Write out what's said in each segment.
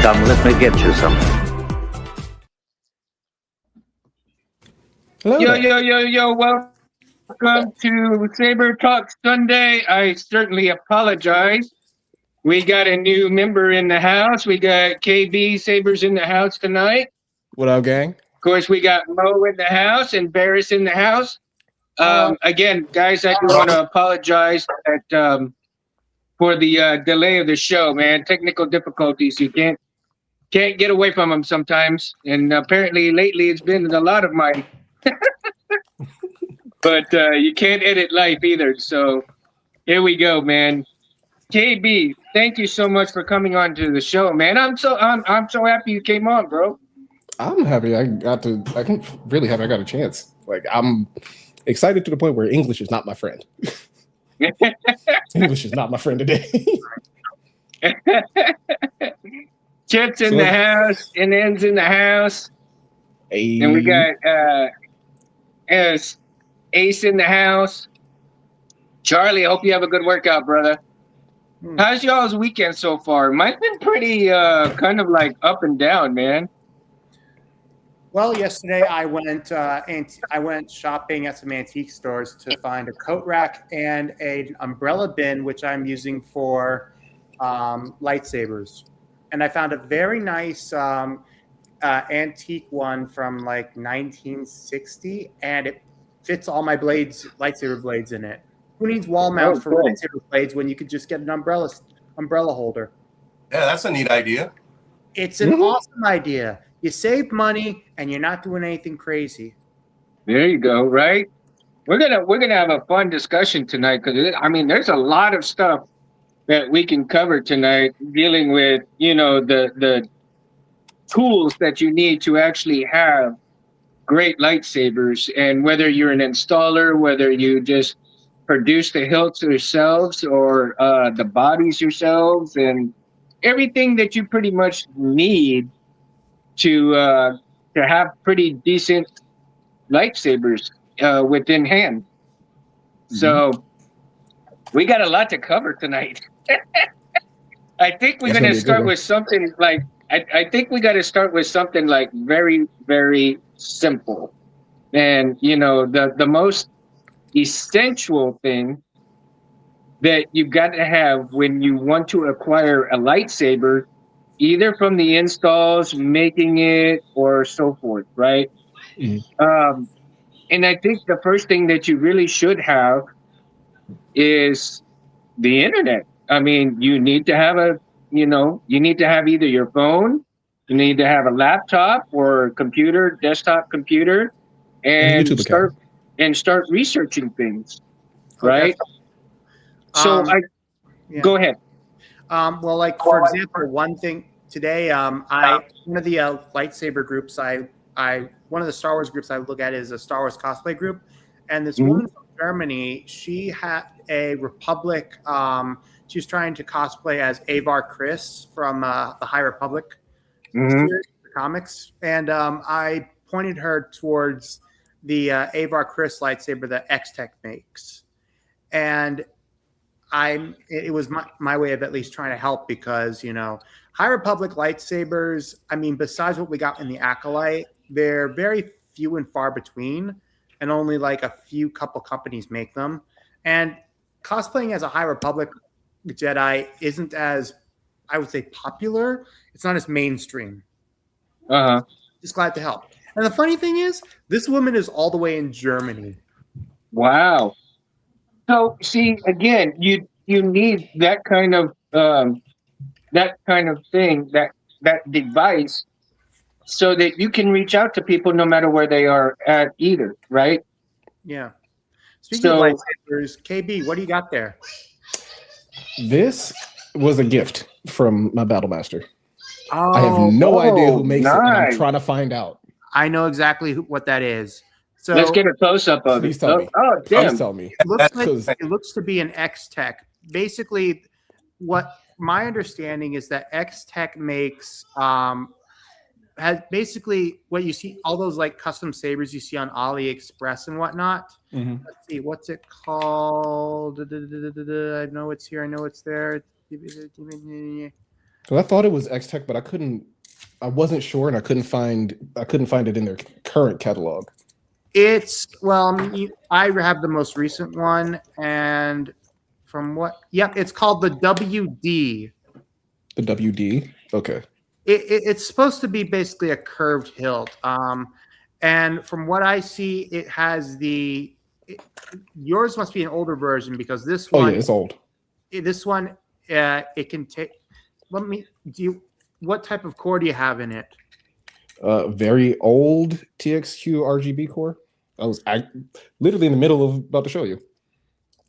Come, let me get you some. Hello Yo, there. yo, yo, yo, welcome to Saber Talk Sunday. I certainly apologize. We got a new member in the house. We got KB Sabers in the house tonight. What up, gang? Of course, we got Mo in the house and Barris in the house. Again, guys, I do want to apologize for the delay of the show, man. Technical difficulties. You can't get away from them sometimes. And apparently lately it's been a lot of mine. But you can't edit life either. So here we go, man. KB, thank you so much for coming on to the show, man. I'm so happy you came on, bro. I'm happy I'm really happy I got a chance. Like, I'm excited to the point where English is not my friend. English is not my friend today. Chet's in So the let's- house, and N's in the house, and we got Ace in the house. Charlie, I hope you have a good workout, brother. How's y'all's weekend so far? Mine's been pretty kind of like up and down, man. Well, yesterday I went shopping at some antique stores to find a coat rack and an umbrella bin, which I'm using for lightsabers. And I found a very nice antique one from like 1960, and it fits all my lightsaber blades in it. Who needs wall mounts for cool. lightsaber blades when you could just get an umbrella holder? Yeah, that's a neat idea. It's an awesome idea. You save money and you're not doing anything crazy. There you go, right? We're gonna have a fun discussion tonight because I mean, there's a lot of stuff that we can cover tonight, dealing with the tools that you need to actually have great lightsabers, and whether you're an installer, whether you just produce the hilts yourselves or the bodies yourselves, and everything that you pretty much need to have pretty decent lightsabers within hand. So we got a lot to cover tonight. I think we're That's going gonna to be a good start one. with something like I think we got to start with something like very, very simple. And the most essential thing that you've got to have when you want to acquire a lightsaber, either from the installs, making it, or so forth, right? And I think the first thing that you really should have is the internet. I mean, you need to have you need to have either your phone, you need to have a laptop or computer, desktop computer, And and YouTube account. start researching things, right? So go ahead. Well, like for example, one thing today, one of the lightsaber groups one of the Star Wars groups I look at is a Star Wars cosplay group, and this woman from Germany, she had a Republic. She was trying to cosplay as Avar Chris from the High Republic series, the comics, and I pointed her towards the Avar Chris lightsaber that X-Tech makes, and it was my way of at least trying to help because High Republic lightsabers, I mean, besides what we got in the Acolyte, they're very few and far between, and only like a few couple companies make them. And cosplaying as a High Republic Jedi isn't as, I would say, popular. It's not as mainstream. Just glad to help. And the funny thing is, this woman is all the way in Germany. Wow. So see, again, you need that kind of thing, that device, so that you can reach out to people no matter where they are at either, right? Yeah. Speaking of lightsabers, KB, what do you got there? This was a gift from my battle master. I have no idea who makes it, and I'm trying to find out. I know exactly what that is. So let's get a close up of Please it. tell me. Oh, damn! Please tell me. It looks to be an X-Tech. Basically, what my understanding is that X-Tech makes has basically what you see, all those like custom sabers you see on AliExpress and whatnot. Let's see, what's it called? I know it's here. I know it's there. So I thought it was X Tech, but I wasn't sure, and I couldn't find it in their current catalog. It's I have the most recent one, and from what? Yep, it's called the WD. The WD. Okay. It's supposed to be basically a curved hilt. And from what I see, it has yours must be an older version because this one. Oh yeah, it's old. This one, it can take. What type of core do you have in it? Very old TXQ RGB core. I was literally in the middle of about to show you.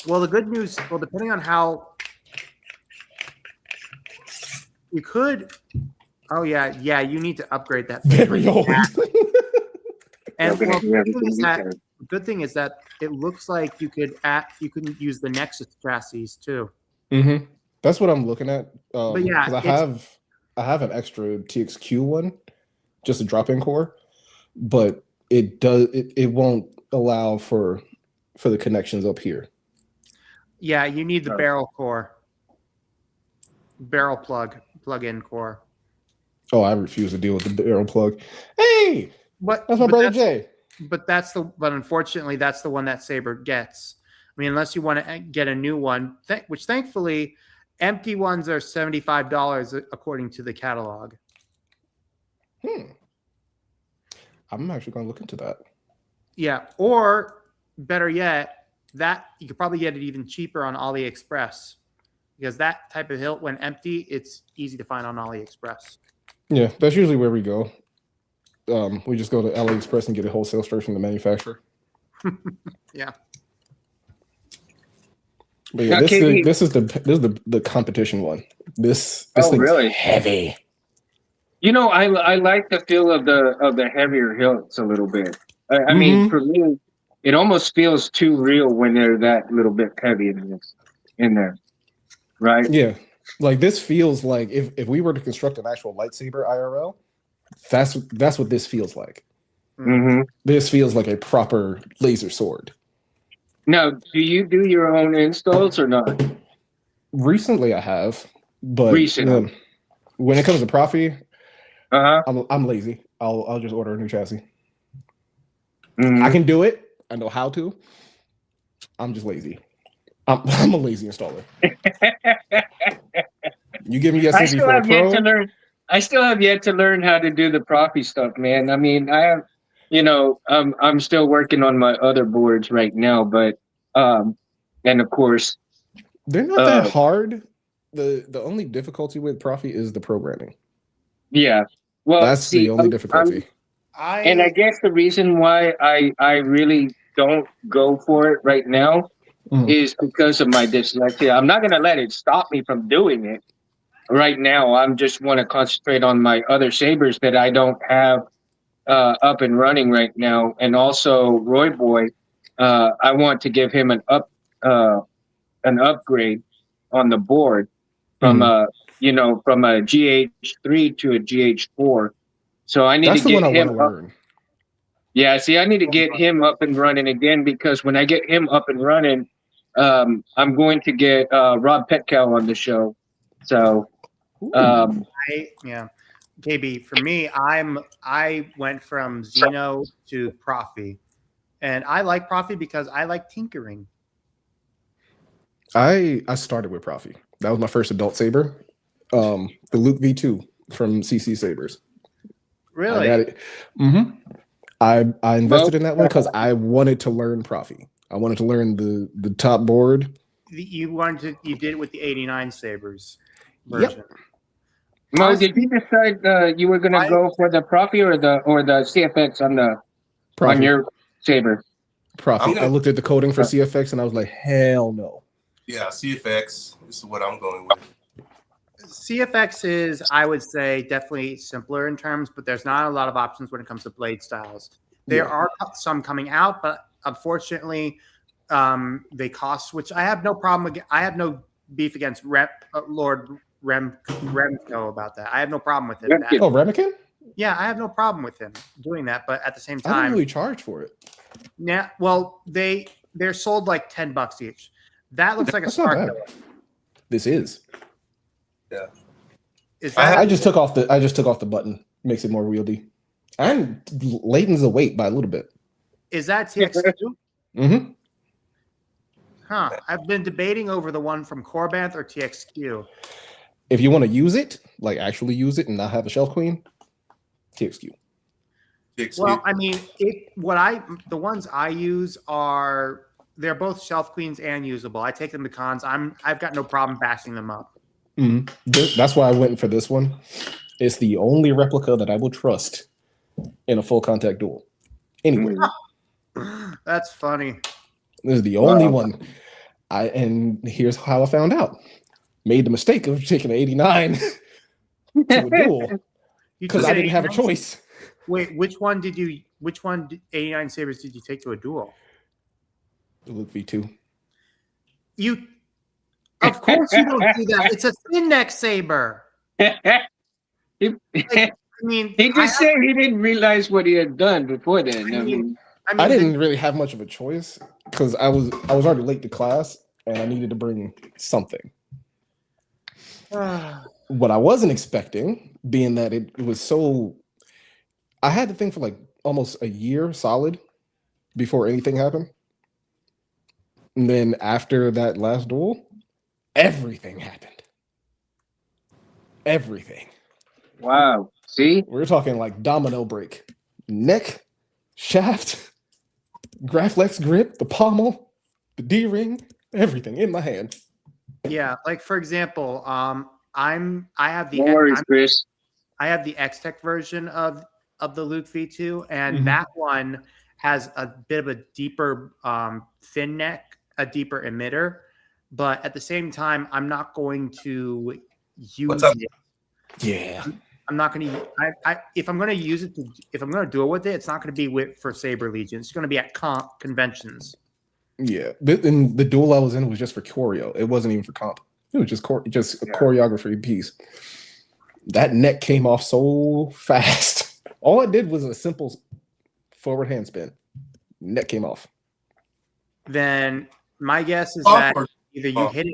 Well, the good news. Well, depending on how you could. Oh yeah, you need to upgrade that. Very old. And the good thing is that it looks like you could use the Nexus chassis too. Mm-hmm. That's what I'm looking at. But yeah, I have an extra TXQ one, just a drop-in core, but it won't allow for the connections up here. Yeah, you need the barrel core, barrel plug-in core. Oh, I refuse to deal with the barrel plug. Hey, that's my brother Jay. But unfortunately, that's the one that Saber gets. I mean, unless you want to get a new one, which thankfully, empty ones are $75 according to the catalog. I'm actually going to look into that. Yeah, or better yet, that you could probably get it even cheaper on AliExpress because that type of hilt, when empty, it's easy to find on AliExpress. Yeah, that's usually where we go. We just go to AliExpress and get a wholesale straight from the manufacturer. Yeah. But yeah, this is the competition one. This thing's really heavy. You know, I like the feel of the heavier hilts a little bit. I mean, for me, it almost feels too real when they're that little bit heavy in there, right? Yeah, like this feels like if we were to construct an actual lightsaber IRL, that's what this feels like. Mm-hmm. This feels like a proper laser sword. Now, do you do your own installs or not? Recently, I have, but when it comes to Profi, I'm lazy. I'll just order a new chassis. I can do it. I know how to. I'm just lazy. I'm a lazy installer. You give me SMB4 Pro. I still have yet to learn how to do the Profi stuff, man. I mean, I have, I'm still working on my other boards right now, but and of course they're not that hard. The only difficulty with Profi is the programming. Yeah. Well, that's the only difficulty. And I guess the reason why I really don't go for it right now is because of my dyslexia. I'm not going to let it stop me from doing it. Right now, I just want to concentrate on my other sabers that I don't have up and running right now, and also Roy Boy. I want to give him an upgrade on the board from from a GH3 to a GH4. So I need to get him up. Yeah, see, I need to get him up and running again because when I get him up and running, I'm going to get Rob Petkow on the show. So, KB, for me, I went from Xeno to Profi, and I like Profi because I like tinkering. I started with Profi. That was my first adult saber, the Luke V2 from CC Sabers. Really? I got it. I invested in that one because I wanted to learn Profi. I wanted to learn the top board. You did it with the 89 Sabers version. Yep. Mo, did you decide you were going to go for the Profi or the CFX on your saber? Profi. I looked at the coding for CFX and I was like, hell no. Yeah, CFX is what I'm going with. CFX is, I would say, definitely simpler in terms, but there's not a lot of options when it comes to blade styles. There are some coming out, but unfortunately, they cost, which I have no problem. I have no beef against Lord Remco about that. I have no problem with it. Oh, Remican? Yeah, I have no problem with him doing that, but at the same time, I didn't really charge for it. Yeah, well, they're sold like $10 each. That looks like a spark killer. This is. Yeah. Is that? I just took off the button. Makes it more wieldy, and lightens the weight by a little bit. Is that TX2? Mm-hmm. Huh. I've been debating over the one from Corbanth or TXQ. If you want to use it, like actually use it and not have a shelf queen, TXQ. Well, I mean, the ones I use they're both shelf queens and usable. I take them to cons. I've got no problem bashing them up. Mm-hmm. That's why I went for this one. It's the only replica that I will trust in a full contact duel. Anyway. That's funny. This is the only one. And here's how I found out. Made the mistake of taking an 89 to a duel because I didn't have a choice. Wait, which 89 sabers did you take to a duel? The Luke V2. Of course you don't do that. It's a thin neck saber. I mean, he just said he didn't realize what he had done before then. I didn't really have much of a choice because I was already late to class and I needed to bring something. What I wasn't expecting, being that it was so, I had the thing for like almost a year solid before anything happened. And then after that last duel, everything happened. Everything. Wow. See? We're talking like domino break. Neck, shaft, Graflex grip, the pommel, the D-ring, everything in my hand. Yeah, like for example, I have the no worries, Chris. I have the X-Tech version of the Luke V2, and that one has a bit of a deeper thin neck, a deeper emitter, but at the same time, I'm not going to use it. Yeah. I'm not going to. If I'm going to use it, if I'm going to duel with it, it's not going to be for Saber Legion. It's going to be at conventions. Yeah, and the duel I was in was just for choreo. It wasn't even for comp. It was just a choreography piece. That neck came off so fast. All I did was a simple forward handspin. Neck came off. Then my guess is that either you hit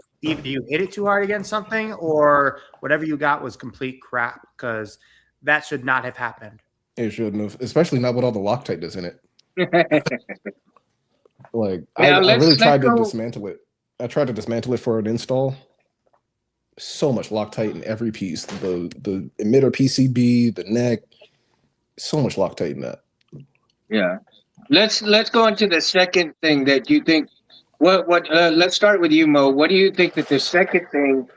it too hard against something, or whatever you got was complete crap, because that should not have happened. It shouldn't have, especially not with all the Loctite that's in it. Like I really tried to dismantle it. I tried to dismantle it for an install. So much Loctite in every piece. The emitter PCB, the neck. So much Loctite in that. Yeah. Let's go into the second thing that you think. Let's start with you, Mo. What do you think that the second thing,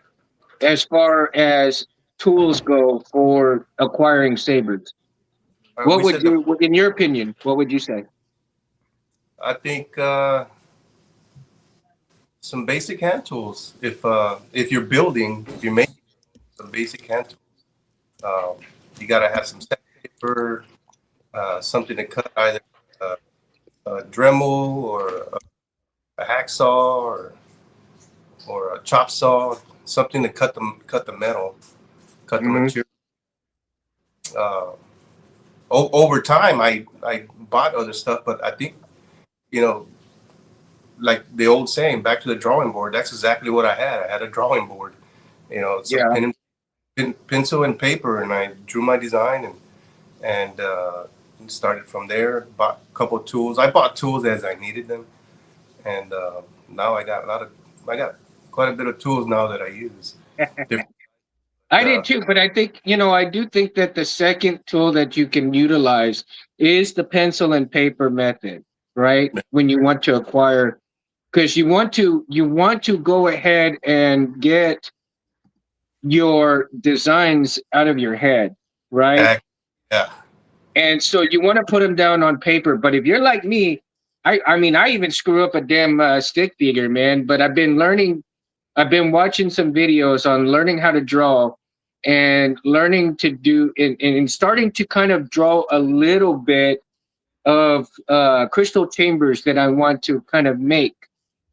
as far as tools go for acquiring sabers? What would you, in your opinion, what would you say? I think some basic hand tools. If you're building, if you're making some basic hand tools, you gotta have some sandpaper, something to cut either a Dremel or a hacksaw or a chop saw, something to cut the metal, cut the material. Over time, I bought other stuff, but I think, like the old saying, back to the drawing board. That's exactly what I had. I had a drawing board, some pencil and paper, and I drew my design and started from there. Bought a couple of tools. I bought tools as I needed them, and now I got quite a bit of tools now that I use. I did too, but I think, I do think that the second tool that you can utilize is the pencil and paper method, right? When you want to acquire, because you want to go ahead and get your designs out of your head, right? Yeah. And so you want to put them down on paper. But if you're like me, I mean, I even screw up a damn stick figure, man. But I've been watching some videos on learning how to draw and learning to do and starting to kind of draw a little bit of crystal chambers that I want to kind of make.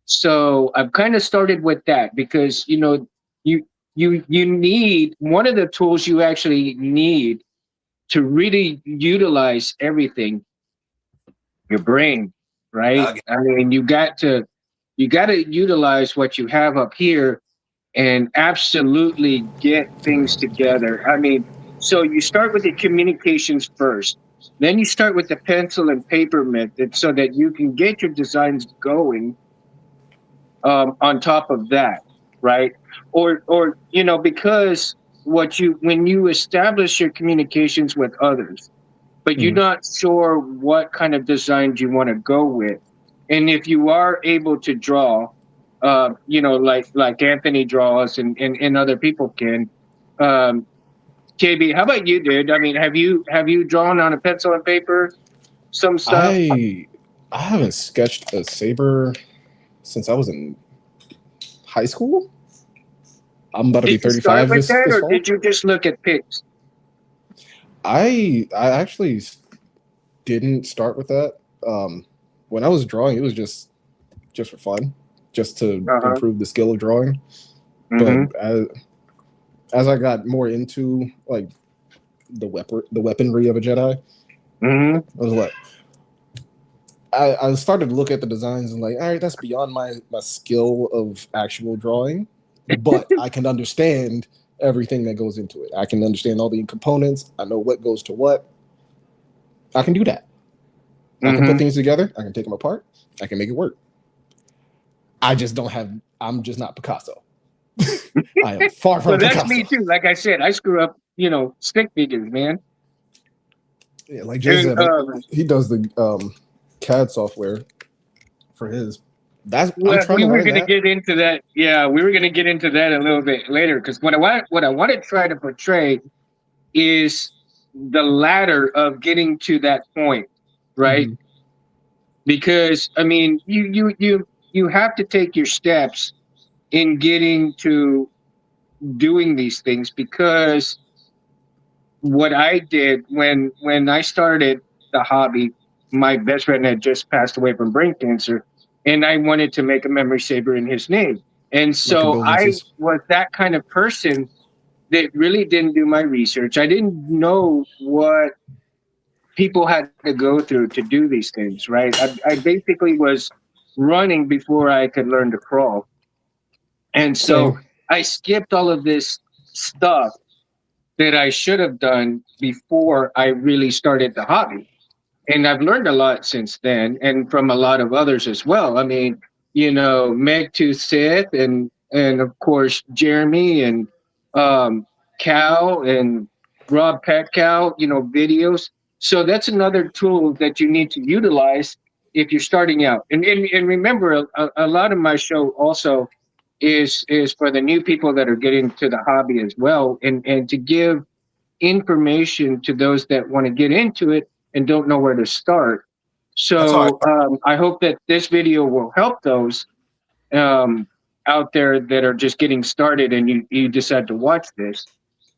So I've kind of started with that because, you need one of the tools you actually need to really utilize everything, your brain, right? I mean, you got to utilize what you have up here and absolutely get things together. I mean, so you start with the communications first, then you start with the pencil and paper method so that you can get your designs going on top of that, right? Or because when you establish your communications with others, but you're not sure what kind of designs you want to go with, and if you are able to draw, like Anthony draws and other people can. KB, how about you, dude? I mean, have you drawn on a pencil and paper some stuff? I haven't sketched a saber since I was in high school. I'm about to be Did you start 35 with that, this or fall. did you just look at pics? I actually didn't start with that. When I was drawing, it was just for fun, just to Uh-huh. improve the skill of drawing. Mm-hmm. But as I got more into like the weaponry of a Jedi, Mm-hmm. I was like, I started to look at the designs and like, all right, that's beyond my skill of actual drawing, but I can understand everything that goes into it. I can understand all the components. I know what goes to what. I can do that. I can put things together. I can take them apart. I can make it work. I just don't have. I'm just not Picasso. I am far from Well, that's Picasso. me too. Like I said, I screw up, stick figures, man. Yeah, like Jay said, he does the CAD software for his. I'm trying we to were learn going to that. get into that. Yeah, we were going to get into that a little bit later because what I want to try to portray is the ladder of getting to that point, right? Mm-hmm. Because I mean, you have to take your steps in getting to doing these things because what I did when I started the hobby, my best friend had just passed away from brain cancer, and I wanted to make a memory saber in his name. And My so I condolences. was that kind of person that really didn't do my research. I didn't know what people had to go through to do these things, right? I basically was running before I could learn to crawl. And so Same. I skipped all of this stuff that I should have done before I really started the hobby. And I've learned a lot since then and from a lot of others as well. I mean, Meg to Sith and of course Jeremy and um Cal and Rob Petcow, videos. So that's another tool that you need to utilize if you're starting out. And remember a lot of my show also is for the new people that are getting to the hobby as well and to give information to those that want to get into it and don't know where to start. That's all right. So I hope that this video will help those out there that are just getting started and you decide to watch this.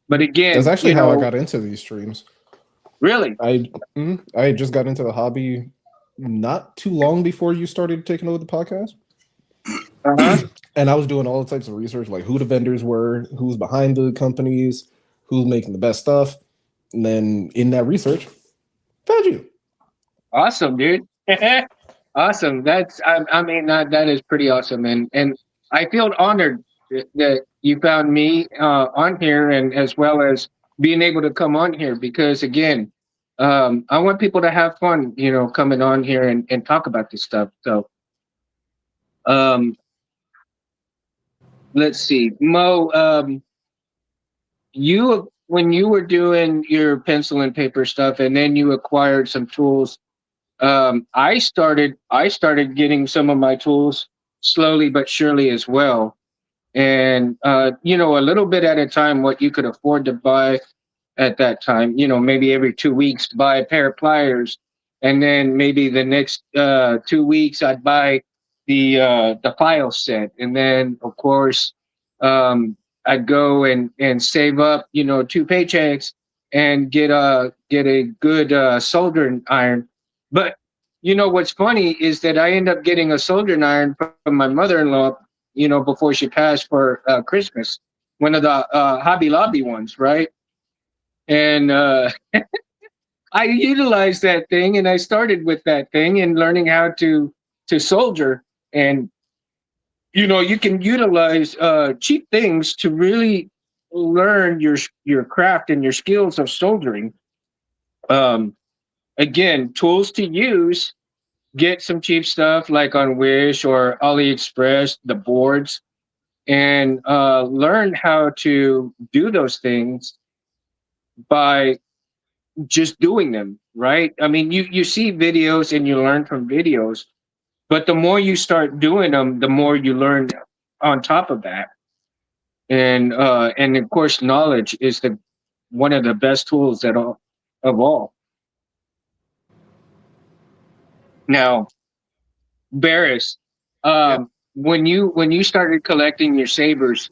But That's again, actually how I got into these streams. really, I just got into the hobby not too long before you started taking over the podcast. And I was doing all types of research, like who the vendors were, who's behind the companies, who's making the best stuff. And then in that research, found you. awesome, dude. Awesome. I mean, that is pretty awesome. And I feel honored that you found me on here and as well as being able to come on here because again, I want people to have fun, coming on here and talk about this stuff. So, um, let's see, Mo, when you were doing your pencil and paper stuff and then you acquired some tools, I started getting some of my tools slowly but surely as well, and a little bit at a time what you could afford to buy at that time. Maybe every 2 weeks buy a pair of pliers, and then maybe the next 2 weeks I'd buy the file set, and then of course I'd go and save up two paychecks and get a good soldering iron. But what's funny is that I end up getting a soldering iron from my mother-in-law, before she passed for Christmas, one of the Hobby Lobby ones, right? And I utilized that thing, and I started with that thing and learning how to soldier. And you can utilize cheap things to really learn your craft and your skills of soldering. Um, Again, tools to use. Get some cheap stuff like on Wish or AliExpress, the boards, and learn how to do those things by just doing them. Right? I mean, you see videos and you learn from videos, but the more you start doing them, the more you learn on top of that. And of course, knowledge is the one of the best tools of all. Now, Barris, Yeah. when you started collecting your sabers,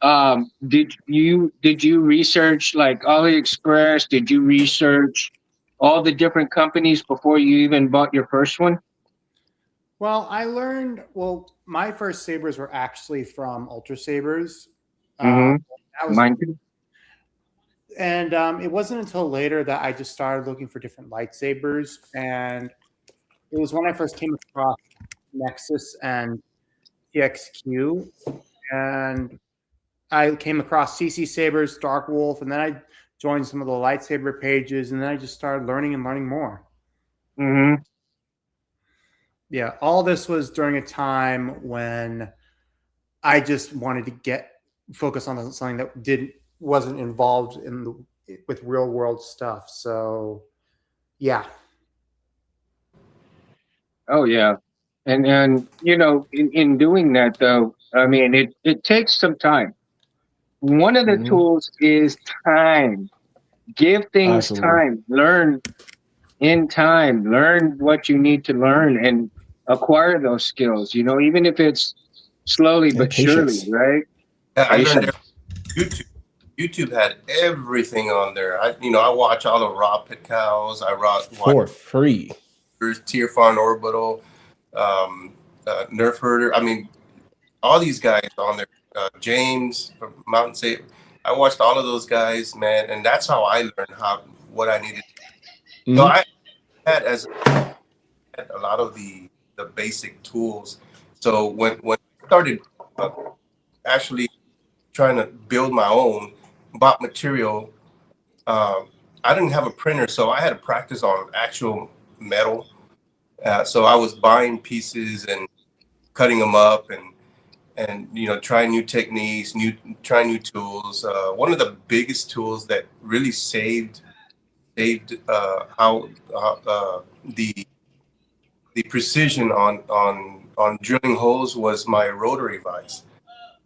did you research like AliExpress? Did you research all the different companies before you even bought your first one? Well, I learned. Well, my first sabers were actually from Ultra Sabers. Mm-hmm. That was, Mine too. and it wasn't until later that I just started looking for different lightsabers, and it was when I first came across Nexus and TXQ, and I came across CC Sabers, Dark Wolf, and then I joined some of the lightsaber pages, and then I just started learning and learning more. Mm-hmm. Yeah, all this was during a time when I just wanted to get focus on something that wasn't involved with real world stuff. So, yeah. Oh yeah. And in doing that though, I mean it takes some time. One of the Mhm. tools is time. Give things Absolutely. time. Learn in time. Learn what you need to learn and acquire those skills, even if it's slowly And but surely, patience. right? Yeah, I learned Patience. YouTube. YouTube had everything on there. I watch all the raw pit cows. Watch For free. Tier Farm Orbital, Nerf Herder. I mean, all these guys on there. James from Mountain State. I watched all of those guys, man, and that's how I learned what I needed. So Mhm. I had a lot of the basic tools. So when I started actually trying to build my own, bought material. Um, I didn't have a printer, so I had to practice on actual metal. So I was buying pieces and cutting them up and trying new techniques, trying new tools. One of the biggest tools that really saved how the precision on drilling holes was my rotary vise.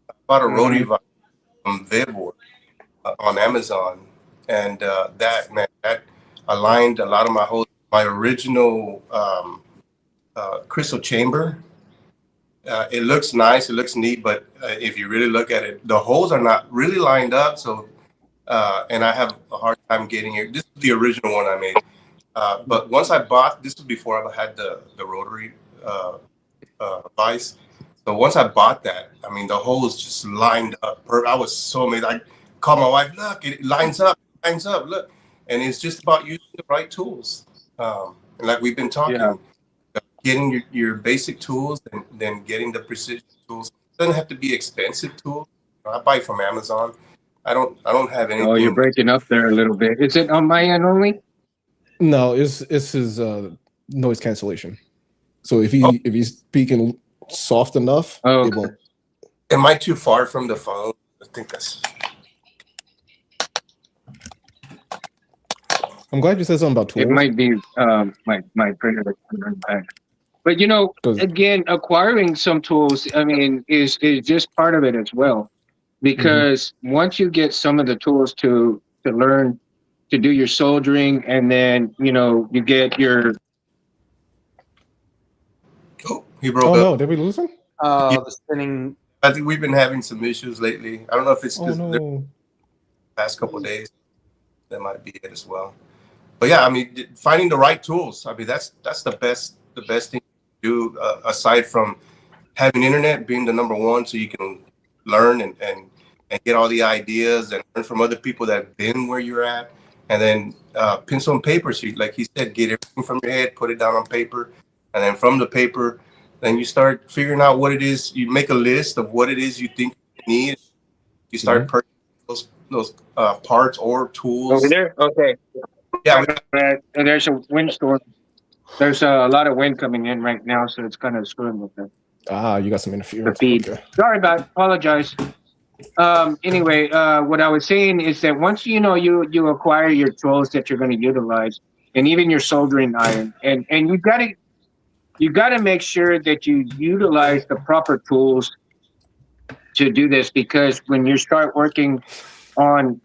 I bought a rotary Mm-hmm. vise from Vivor on Amazon, and that aligned a lot of my original crystal chamber. It looks nice, it looks neat, but if you really look at it, the holes are not really lined up. So, and I have a hard time getting it. This is the original one I made. But once I bought, this was before I had the rotary vise. So once I bought that, I mean, the holes just lined up. I was so amazed. I called my wife, look, it lines up, look. And it's just about using the right tools. And like we've been Yeah. talking, getting your basic tools and then getting the precision tools. It doesn't have to be expensive tools. I buy from Amazon. I don't have Oh, you're anything. breaking up there a little bit. Is it on my end only? No, it's his noise cancellation. So if Oh, he's speaking soft enough, Oh, it okay. won't. am I too far from the phone? I think that's. I'm glad you said something about It tools. might be my printer that's coming back. But Because again, acquiring some tools, I mean, is just part of it as well. Because once you get some of the tools to learn to do your soldering, and then you get your Oh, he broke oh up. no, did we lose him? The spinning. I think we've been having some issues lately. I don't know if it's Oh because the no. past couple of days. That might be it as well. But yeah, I mean, finding the right tools. I mean, that's the best thing to do aside from having internet being the number one, so you can learn and get all the ideas and learn from other people that have been where you're at, and then pencil and paper. So, like he said, get everything from your head, put it down on paper, and then from the paper, and you start figuring out what it is. You make a list of what it is you think you need. You start purchasing those parts or tools. Over there? Okay. Yeah. There's a windstorm. There's a lot of wind coming in right now, so it's kind of screwing with the you got some interference. The feed. Okay. Sorry about it. Apologize. Anyway, what I was saying is that once you acquire your tools that you're going to utilize, and even your soldering iron, and you got to make sure that you utilize the proper tools to do this, because when you start working on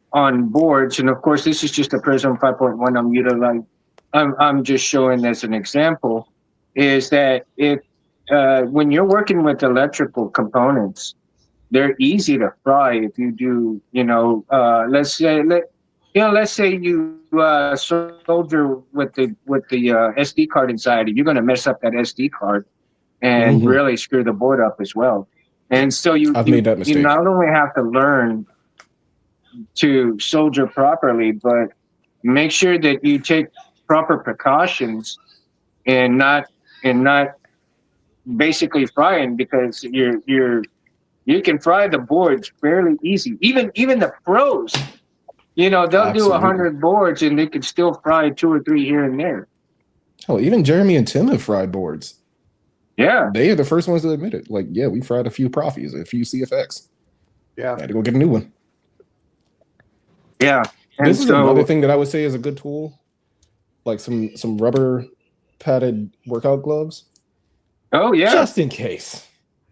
boards, and of course this is just a Prism 5.1 I'm just showing as an example, is that if when you're working with electrical components, they're easy to fry if you do, let's say you solder with the SD card inside it, you're going to mess up that SD card and really screw the board up as well. And so I've made that mistake. You not only have to learn to solder properly, but make sure that you take proper precautions and not basically frying, because you can fry the boards fairly easy. Even the pros, they'll do 100 boards and they can still fry 2 or 3 here and there. Oh, even Jeremy and Tim have fried boards. Yeah. They are the first ones to admit it. Like, yeah, we fried a few Profis, a few CFX. Yeah. I had to go get a new one. Yeah. And this is another thing that I would say is a good tool. Like some rubber padded workout gloves. Oh, yeah. Just in case.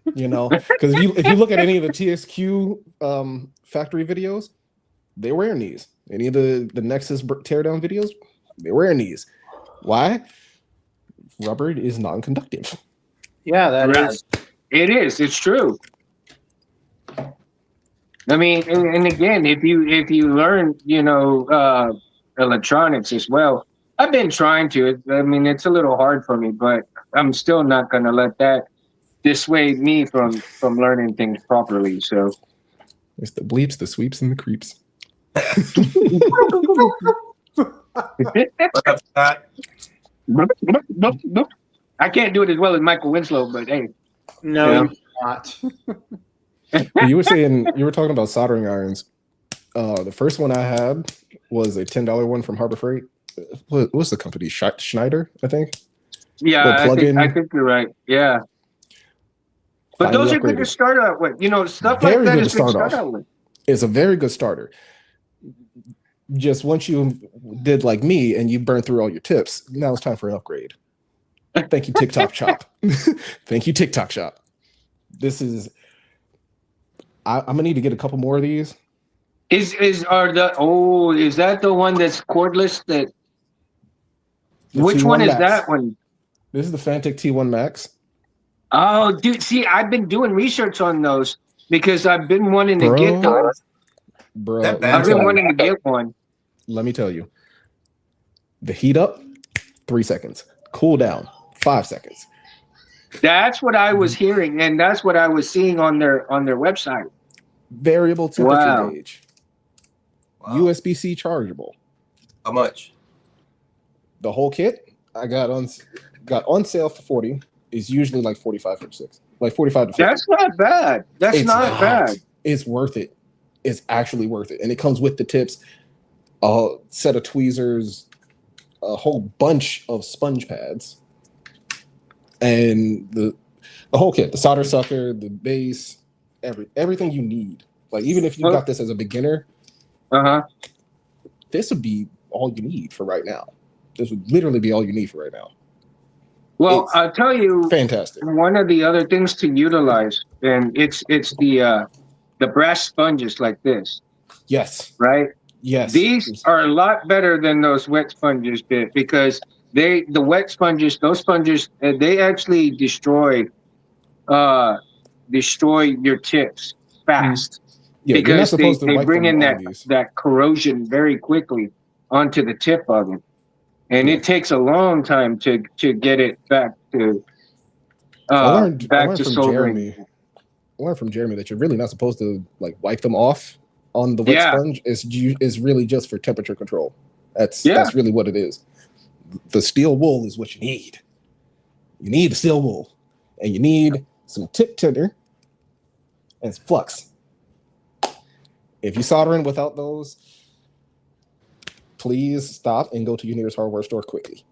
Because if you look at any of the TSQ factory videos, they're wearing these. Any of the Nexus teardown videos, they're wearing these. Why? Rubber is non-conductive. Yeah, that is. It is. It's true. I mean, and again, if you learn, electronics as well. I've been trying to. I mean, it's a little hard for me, but I'm still not going to let that dissuade me from learning things properly. So it's the bleeps, the sweeps, and the creeps. I can't do it as well as Michael Winslow, but hey. No, you're not. You were talking about soldering irons. The first one I had was a $10 one from Harbor Freight. What was the company? Schneider, I think. Yeah, I think you're right. Yeah. But those are good to start out with. Stuff like that is good to start out with. It's a very good starter. Just once you did like me and you burned through all your tips, now it's time for an upgrade. Thank you, TikTok Shop. Thank you, TikTok Shop. This is. I'm gonna need to get a couple more of these. Is that the one that's cordless? Which one is that one? This is the Fantic T1 Max. Oh, dude! See, I've been doing research on those because I've been wanting to get those. Bro, I've been wanting to get one. Let me tell you. The heat up, 3 seconds. Cool down, 5 seconds. That's what I was hearing, and that's what I was seeing on their website. Variable temperature gauge. Wow. USB-C chargeable. How much? The whole kit I got on sale for 40. Is usually like 45 or 6, like 45 to 50. That's not bad. That's not bad. It's worth it. It's actually worth it, and it comes with the tips, a set of tweezers, a whole bunch of sponge pads, and the whole kit, the solder sucker, the base, everything you need. Like even if you got this as a beginner, this would be all you need for right now. This would literally be all you need for right now. Well, I'll tell you, fantastic. One of the other things to utilize, and it's the brass sponges like this. Yes. Right. Yes. These are a lot better than those wet sponges because the wet sponges, those sponges, they actually destroy your tips fast. Yeah, because they bring in that corrosion very quickly onto the tip of it. And it takes a long time to get it back to soldering. I learned from Jeremy that you're really not supposed to like wipe them off on the wet sponge. It's really just for temperature control. That's really what it is. The steel wool is what you need. You need the steel wool. and you need some tip tinder and some flux. If you're soldering without those, please stop and go to your nearest hardware store quickly.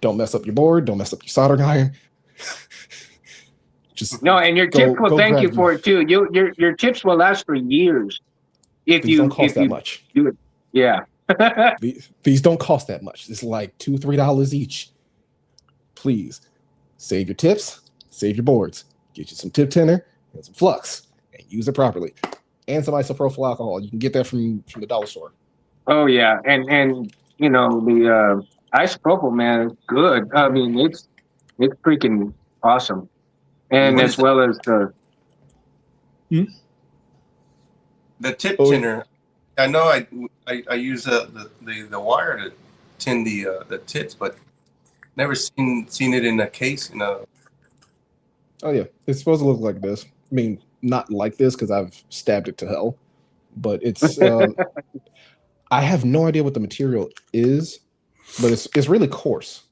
Don't mess up your board. Don't mess up your soldering iron. Just no, and your tips will thank you for it too. Your tips will last for years if these don't cost that much. Do it. Yeah. These don't cost that much. It's like $2-3 each. Please save your tips, save your boards, get you some tip tinder and some flux, and use it properly. And some isopropyl alcohol. You can get that from the dollar store. Oh yeah, and you know the isopropyl, man, is good. I mean, it's freaking awesome, and as well as the tip tinner. I know I use the wire to tin the tips, but never seen it in a case. Oh yeah, it's supposed to look like this. I mean, not like this because I've stabbed it to hell, but it's. I have no idea what the material is, but it's really coarse.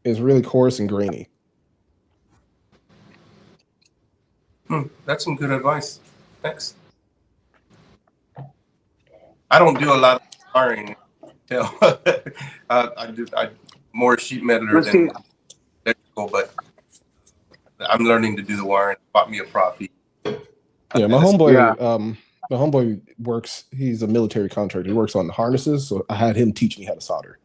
It's really coarse and grainy. That's some good advice. Thanks. I don't do a lot of wiring. I do more sheet metaler than electrical, but I'm learning to do the wiring. Bought me a Profi. Yeah, my homeboy works. He's a military contractor. He works on the harnesses, so I had him teach me how to solder.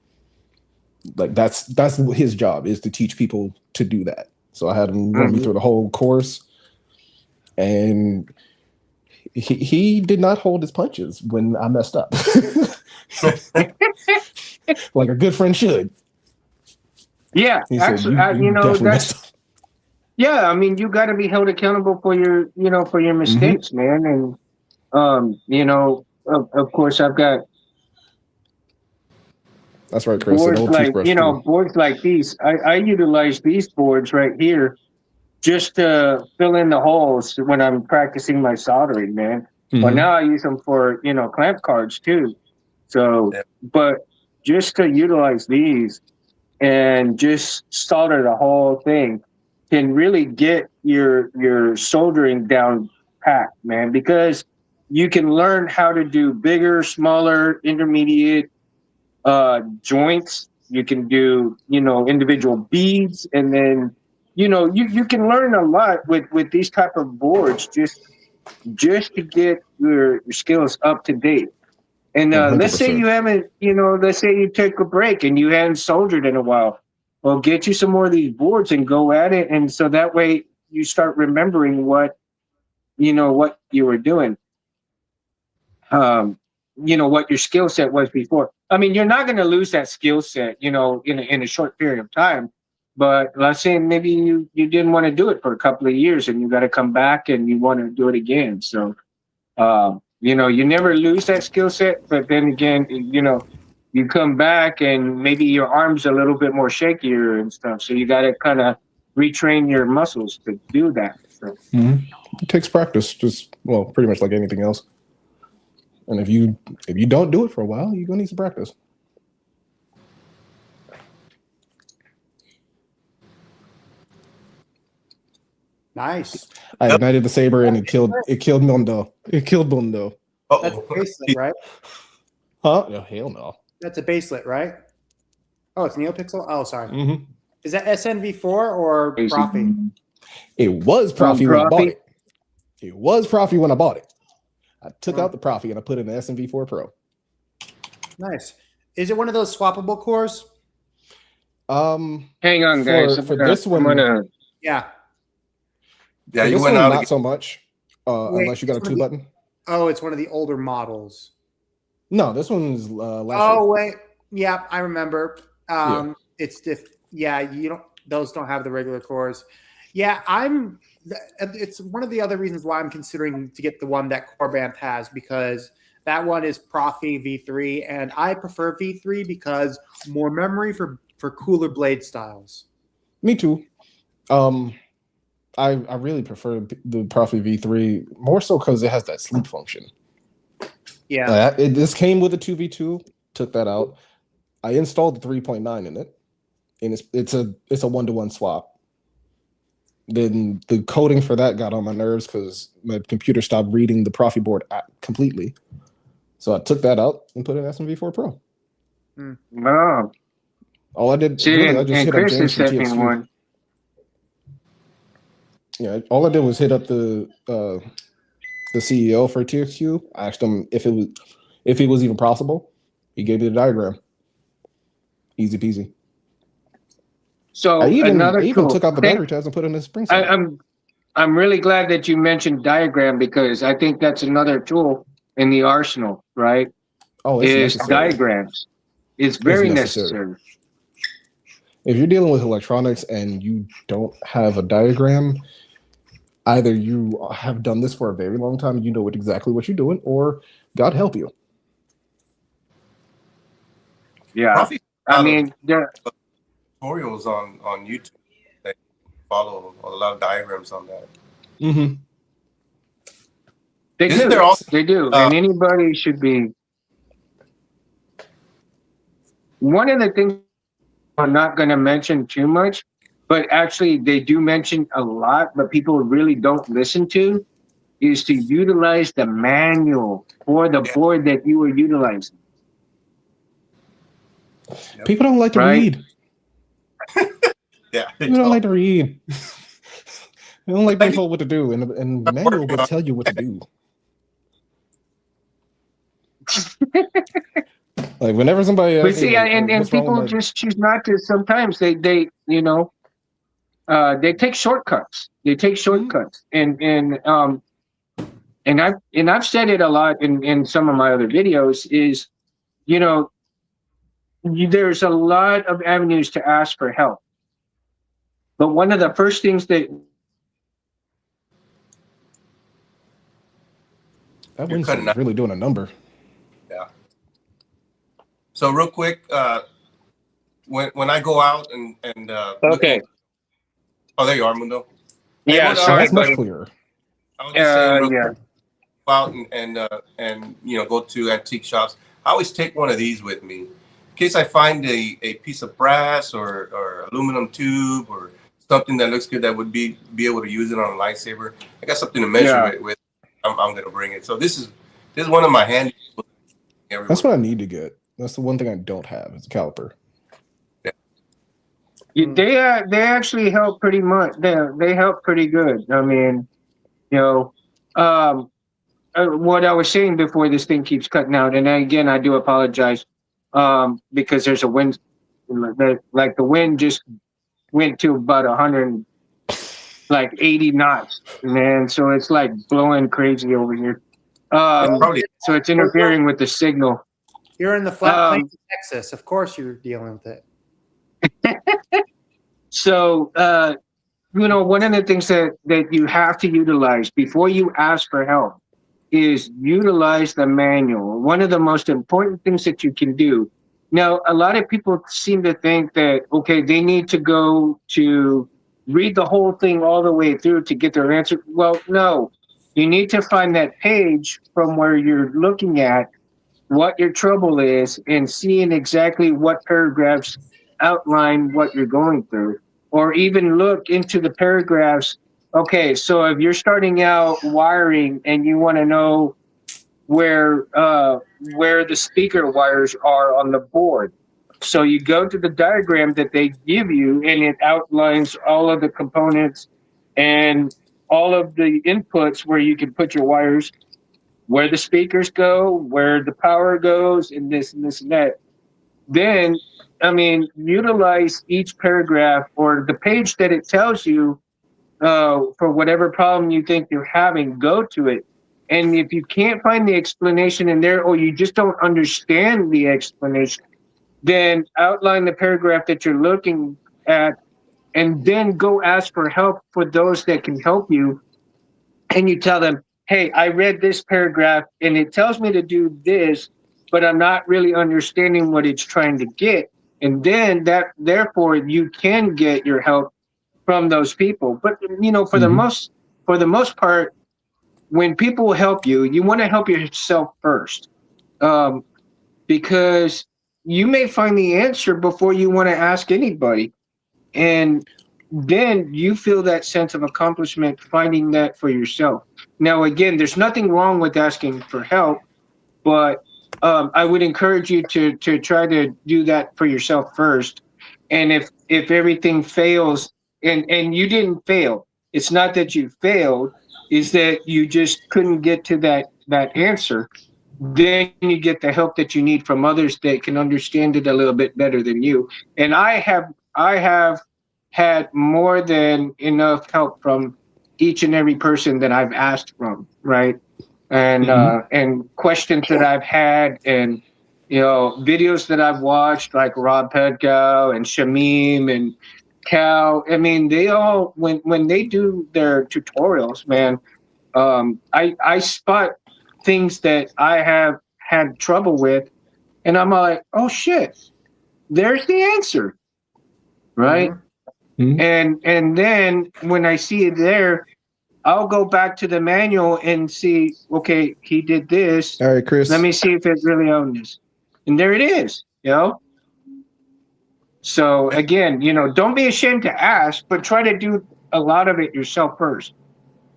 Like that's his job, is to teach people to do that. So I had him run me through the whole course, and he did not hold his punches when I messed up, like a good friend should. Yeah, actually, you know that's. Yeah, I mean, you got to be held accountable for your mistakes, man, and you know, of course, I've got. That's right, Chris. Boards like boards like these. I utilize these boards right here just to fill in the holes when I'm practicing my soldering, man. But now I use them for clamp cards too. So, but just to utilize these and just solder the whole thing can really get your soldering down packed, man. Because you can learn how to do bigger, smaller, intermediate joints. You can do individual beads, and then you can learn a lot with these type of boards just to get your skills up to date. And let's say you haven't, let's say you take a break and you haven't soldered in a while. Well, get you some more of these boards and go at it, and so that way you start remembering what you were doing. What your skill set was before. I mean, you're not going to lose that skill set, in a short period of time. But let's say maybe you didn't want to do it for a couple of years, and you got to come back and you want to do it again. So, you never lose that skill set. But then again, you come back and maybe your arm's a little bit more shakier and stuff. So you got to kind of retrain your muscles to do that. So. It takes practice, pretty much like anything else. And if you don't do it for a while, you're gonna need some practice. Nice. I ignited the saber and it killed Mundo. It killed Mundo. That's a baselit, right? Huh? No, hell no. That's a baselit, right? Oh, it's NeoPixel? Oh, sorry. Is that SNV4 or Profi? It was Profi when I bought it. It was Profi when I bought it. I took out the Profi and I put in an SNV4 Pro. Nice. Is it one of those swappable cores? Hang on, guys. For this one, yeah. Yeah, you went out not so much, unless you got a 2-button. Oh, it's one of the older models. No, this one's last Oh, year. wait. Yeah, I remember. It's those don't have the regular cores. Yeah, it's one of the other reasons why I'm considering to get the one that Corband has, because that one is Profi V3, and I prefer V3 because more memory for cooler blade styles. Me too. I really prefer the Profi V3 more so because it has that sleep function. Yeah. This came with a 2v2, took that out. I installed the 3.9 in it. and it's a 1-to-1 swap. Then the coding for that got on my nerves because my computer stopped reading the Profi board completely. So I took that out and put in SMV4 Pro. Wow. All I did, See, really, I just hit up Chris James from sent me TXQ. one. Yeah, all I did was hit up the CEO for TXQ. I asked him if it was even possible. He gave me the diagram. Easy peasy. So I even tool. took out the battery tabs and put in a spring side. I'm really glad that you mentioned diagram because I think that's another tool in the arsenal, right? Oh, it's necessary. Diagrams. It's very necessary. If you're dealing with electronics and you don't have a diagram, either you have done this for a very long time, you know exactly what you're doing, or God help you. Yeah. I mean, there tutorials on YouTube. They follow a lot of diagrams on that. Mm-hmm. They do. And anybody should be. One of the things I'm not going to mention too much, but actually they do mention a lot, but people really don't listen to, is to utilize the manual for the board that you are utilizing. Yep. People don't like to read. Yeah, people don't like to read. They don't like being told what to do, and the manual will tell you what to do. Like whenever somebody asks me, and people just choose not to. Sometimes they take shortcuts. They take shortcuts, and I've said it a lot in some of my other videos. Is there's a lot of avenues to ask for help, but one of the first things that one's really doing a number. Yeah. So real quick, when I go out and okay. Oh, there you are, Mundo. Yeah, sorry, that's much clearer. I was just saying, quick, go out and go to antique shops. I always take one of these with me in case I find a piece of brass or aluminum tube or something that looks good that would be able to use it on a lightsaber. I got something to measure it with. I'm gonna bring it. So this is one of my handy. That's what I need to get. That's the one thing I don't have is a caliper. Yeah. They actually help pretty much. They help pretty good. I mean, what I was saying before this thing keeps cutting out, and again I do apologize, because there's a wind, like the wind just went to about 180 knots, man. So it's like blowing crazy over here. So it's interfering with the signal. You're in the flat plains of Texas. Of course you're dealing with it. So, one of the things that you have to utilize before you ask for help is utilize the manual. One of the most important things that you can do. Now, a lot of people seem to think that, okay, they need to go to read the whole thing all the way through to get their answer. Well, no, you need to find that page from where you're looking at what your trouble is and seeing exactly what paragraphs outline what you're going through, or even look into the paragraphs. Okay, so if you're starting out wiring and you want to know where the speaker wires are on the board, so you go to the diagram that they give you and it outlines all of the components and all of the inputs where you can put your wires, where the speakers go, where the power goes, and this and this and that. Then, I mean, utilize each paragraph or the page that it tells you for whatever problem you think you're having, go to it. And if you can't find the explanation in there, or you just don't understand the explanation, then outline the paragraph that you're looking at and then go ask for help for those that can help you. And you tell them, hey, I read this paragraph and it tells me to do this, but I'm not really understanding what it's trying to get. And then therefore you can get your help from those people. But for the most part, when people help you, you want to help yourself first, because you may find the answer before you want to ask anybody. And then you feel that sense of accomplishment finding that for yourself. Now, again, there's nothing wrong with asking for help, but I would encourage you to try to do that for yourself first. And if everything fails, and you didn't fail, it's not that you failed, is that you just couldn't get to that answer. Then you get the help that you need from others that can understand it a little bit better than you. And I have had more than enough help from each and every person that I've asked from, right? And questions that I've had, and videos that I've watched, like Rob Pedko and Shamim and Cal. I mean, they all, when they do their tutorials, man, I spot things that I have had trouble with, and I'm like, oh shit, there's the answer, right? Mm-hmm. And then when I see it there, I'll go back to the manual and see, okay, he did this. All right, Chris. Let me see if it really owns this. And there it is, So again, don't be ashamed to ask, but try to do a lot of it yourself first.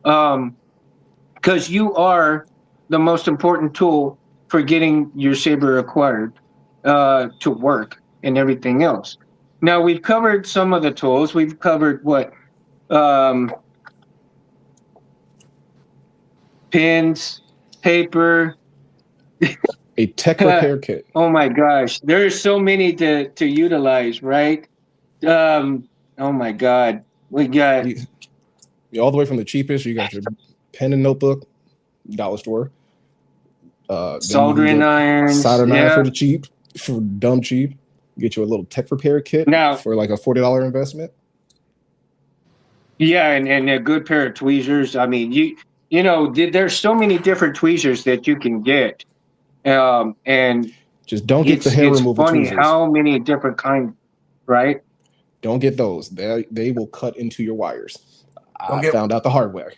Because you are the most important tool for getting your saber acquired to work and everything else. Now, we've covered some of the tools. We've covered what? Pins, paper, a tech repair kit. Oh my gosh, there are so many to utilize, right? Oh my God, we got all the way from the cheapest. You got your pen and notebook, dollar store. Soldering irons, soldering iron for the cheap, for dumb cheap. Get you a little tech repair kit now for like a $40 investment. Yeah, and a good pair of tweezers. I mean, there's so many different tweezers that you can get, and just don't get the hair removal tweezers. It's funny how many different kinds, right? Don't get those. They will cut into your wires. I found out the hard way.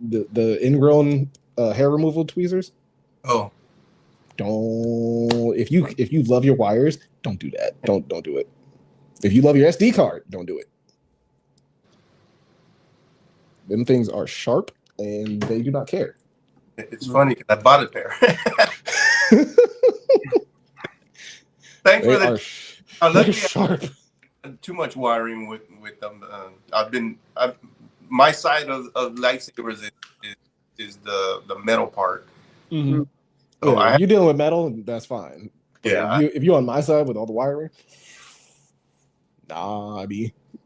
The ingrown hair removal tweezers. Oh, don't. If you love your wires, don't do that. Don't do it. If you love your SD card, don't do it. Them things are sharp and they do not care. It's funny because I bought a pair. Thanks for that. They're sharp. Too much wiring with them. My side of lightsabers is the metal part. Mm-hmm. So if you're dealing with metal, that's fine. But yeah. If you're on my side with all the wiring, nah,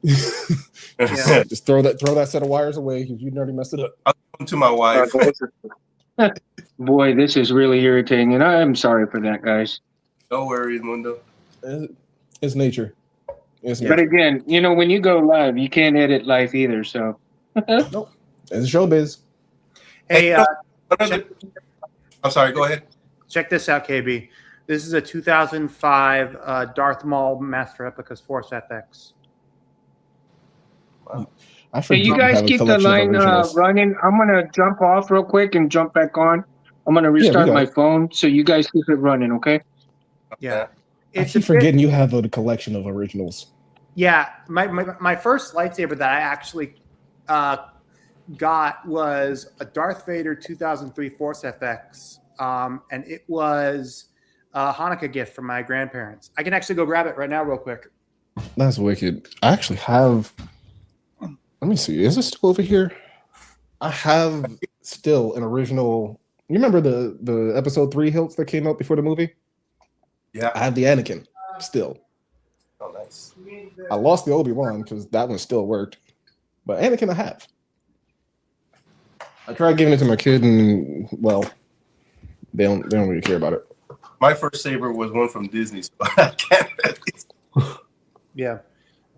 just throw that set of wires away because you already messed it up. I'll come to my wife. Boy, this is really irritating, and I'm sorry for that, guys. No worries, Mundo. It's nature. But again, when you go live, you can't edit live either. So, nope, it's showbiz. Hey, I'm sorry. Go ahead. Check this out, KB. This is a 2005 Darth Maul Master Replicas Force FX. Wow. Hey, you guys keep the line running. I'm gonna jump off real quick and jump back on. I'm gonna restart my phone, so you guys keep it running, okay? Yeah. I keep forgetting you have a collection of originals. Yeah, my first lightsaber that I actually got was a Darth Vader 2003 Force FX, and it was a Hanukkah gift from my grandparents. I can actually go grab it right now real quick. That's wicked. I actually have... Let me see. Is it still over here? I have still an original... You remember the episode 3 hilts that came out before the movie? Yeah. I have the Anakin still. Oh, nice. I lost the Obi-Wan because that one still worked. But Anakin I have. I tried giving it to my kid and, well, they don't really care about it. My first saber was one from Disney, so I can't really... Yeah.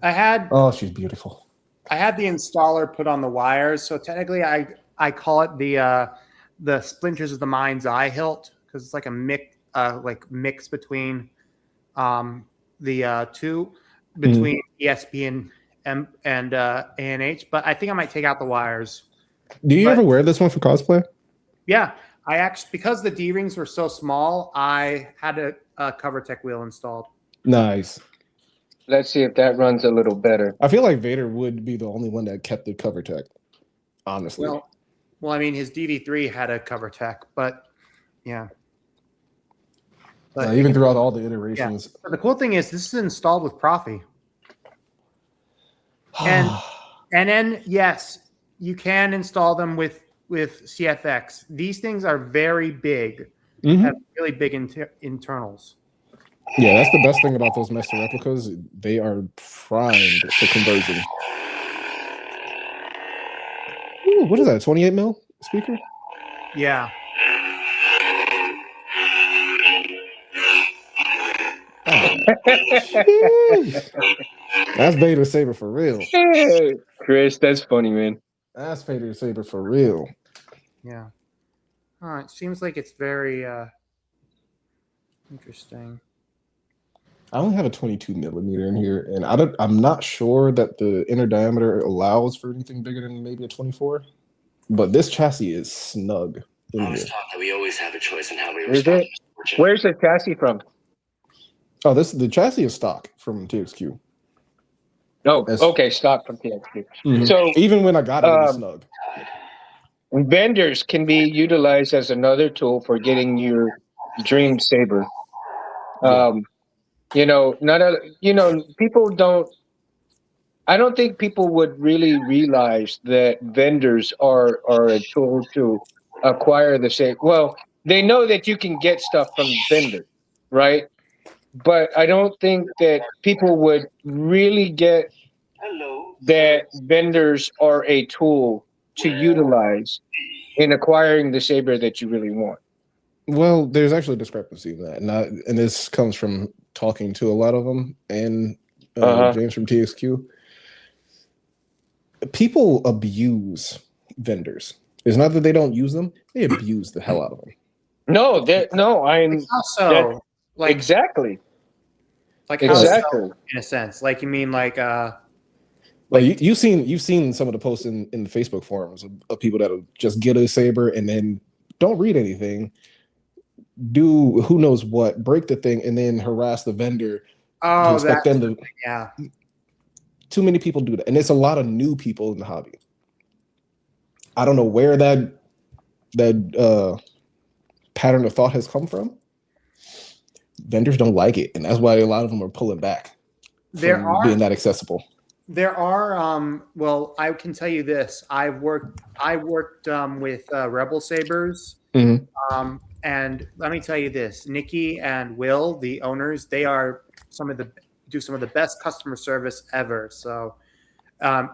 I had... Oh, she's beautiful. I had the installer put on the wires, so technically I call it the Splinters of the Mind's Eye hilt because it's like a mix between the two, between ESP and ANH. But I think I might take out the wires. Do you ever wear this one for cosplay? Yeah, I actually, because the D-rings were so small, I had a CoverTech wheel installed. Nice. Let's see if that runs a little better. I feel like Vader would be the only one that kept the CoverTech, honestly. Well, I mean, his DD3 had a CoverTech, but yeah. But even throughout all the iterations. Yeah. But the cool thing is this is installed with Profi. And then yes, you can install them with CFX. These things are very big, have really big internals. Yeah, that's the best thing about those master replicas. They are primed for conversion. Ooh, what is that? 28 mil speaker? Yeah. That's Vader Saber for real. Hey, Chris, that's funny, man. That's Vader Saber for real. Yeah. It seems like it's very interesting. I only have a 22 millimeter in here, and I'm not sure that the inner diameter allows for anything bigger than maybe a 24. But this chassis is snug in here. That we always have a choice in how we respond. Where's the chassis from? Oh, the chassis is stock from TXQ. Oh, okay, stock from TXQ. Mm-hmm. So even when I got it, it was snug. Vendors can be utilized as another tool for getting your dream saber. Yeah. People don't. I don't think people would really realize that vendors are a tool to acquire the saber. Well, they know that you can get stuff from vendors, right? But I don't think that people would really get that vendors are a tool to utilize in acquiring the saber that you really want. Well, there's actually a discrepancy in that, and this comes from talking to a lot of them and James from TXQ. People abuse vendors. It's not that they don't use them; they abuse the hell out of them. I'm also like exactly. Like exactly in a sense, like you mean like you've seen some of the posts in the Facebook forums of people that'll just get a saber and then don't read anything, do who knows what, break the thing, and then harass the vendor. Oh, expect them to. Yeah. Too many people do that, and it's a lot of new people in the hobby. I don't know where that pattern of thought has come from. Vendors don't like it, and that's why a lot of them are pulling back from being that accessible. There are well, I can tell you this. I worked with Rebel Sabers. Mm-hmm. And let me tell you this, Nikki and Will, the owners, they are do some of the best customer service ever. So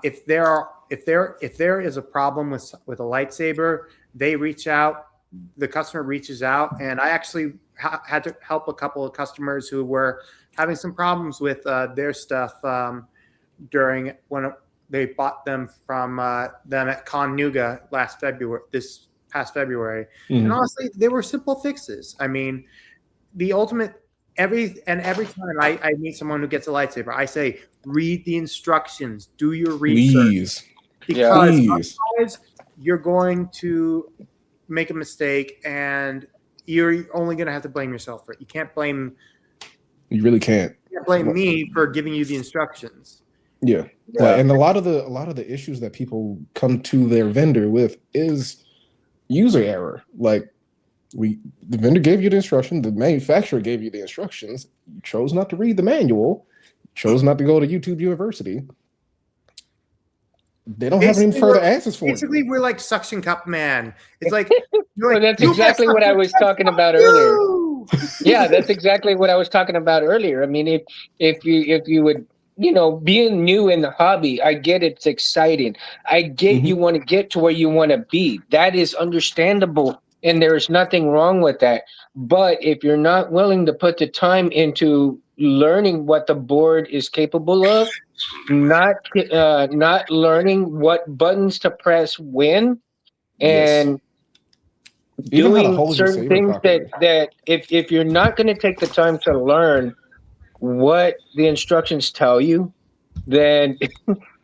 if there is a problem with a lightsaber, they reach out, the customer reaches out, and I actually had to help a couple of customers who were having some problems with their stuff during when they bought them from them at Con Nuga this past February. Mm-hmm. And honestly, they were simple fixes. I mean, the ultimate every time I meet someone who gets a lightsaber, I say, read the instructions, do your research. Because otherwise you're going to make a mistake and you're only going to have to blame yourself for it. You can't blame. You really can't. You can't blame me for giving you the instructions. Yeah. And a lot of the issues that people come to their vendor with is user error. Like the vendor gave you the instruction, the manufacturer gave you the instructions, you chose not to read the manual, chose not to go to YouTube University. They don't have any further answers for basically, we're like suction cup man. It's like, well, that's exactly what I was talking about earlier. Yeah, that's exactly what I was talking about earlier. I mean, if you would, being new in the hobby, I get it's exciting. I get you want to get to where you want to be. That is understandable, and there is nothing wrong with that. But if you're not willing to put the time into learning what the board is capable of, not learning what buttons to press when, and doing certain things that if you're not going to take the time to learn what the instructions tell you, then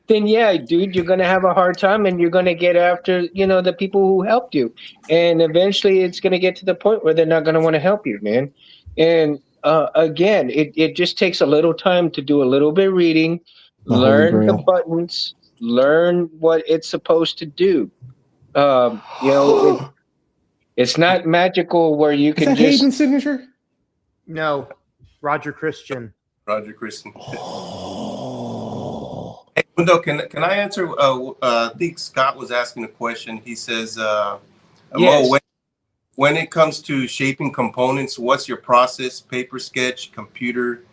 then yeah, dude, you're gonna have a hard time, and you're gonna get after the people who helped you, and eventually it's gonna get to the point where they're not gonna want to help you, man. And again, it just takes a little time to do a little bit of reading, The Holy learn the Grail. buttons, learn what it's supposed to do. It's not magical where you Is can that just. Hayden's signature? No, Roger Christian. Roger Christian. Oh. Hey, Mundo, can I answer? I think Scott was asking a question. He says, Yes. Mo, when it comes to shaping components, what's your process? Paper sketch, computer,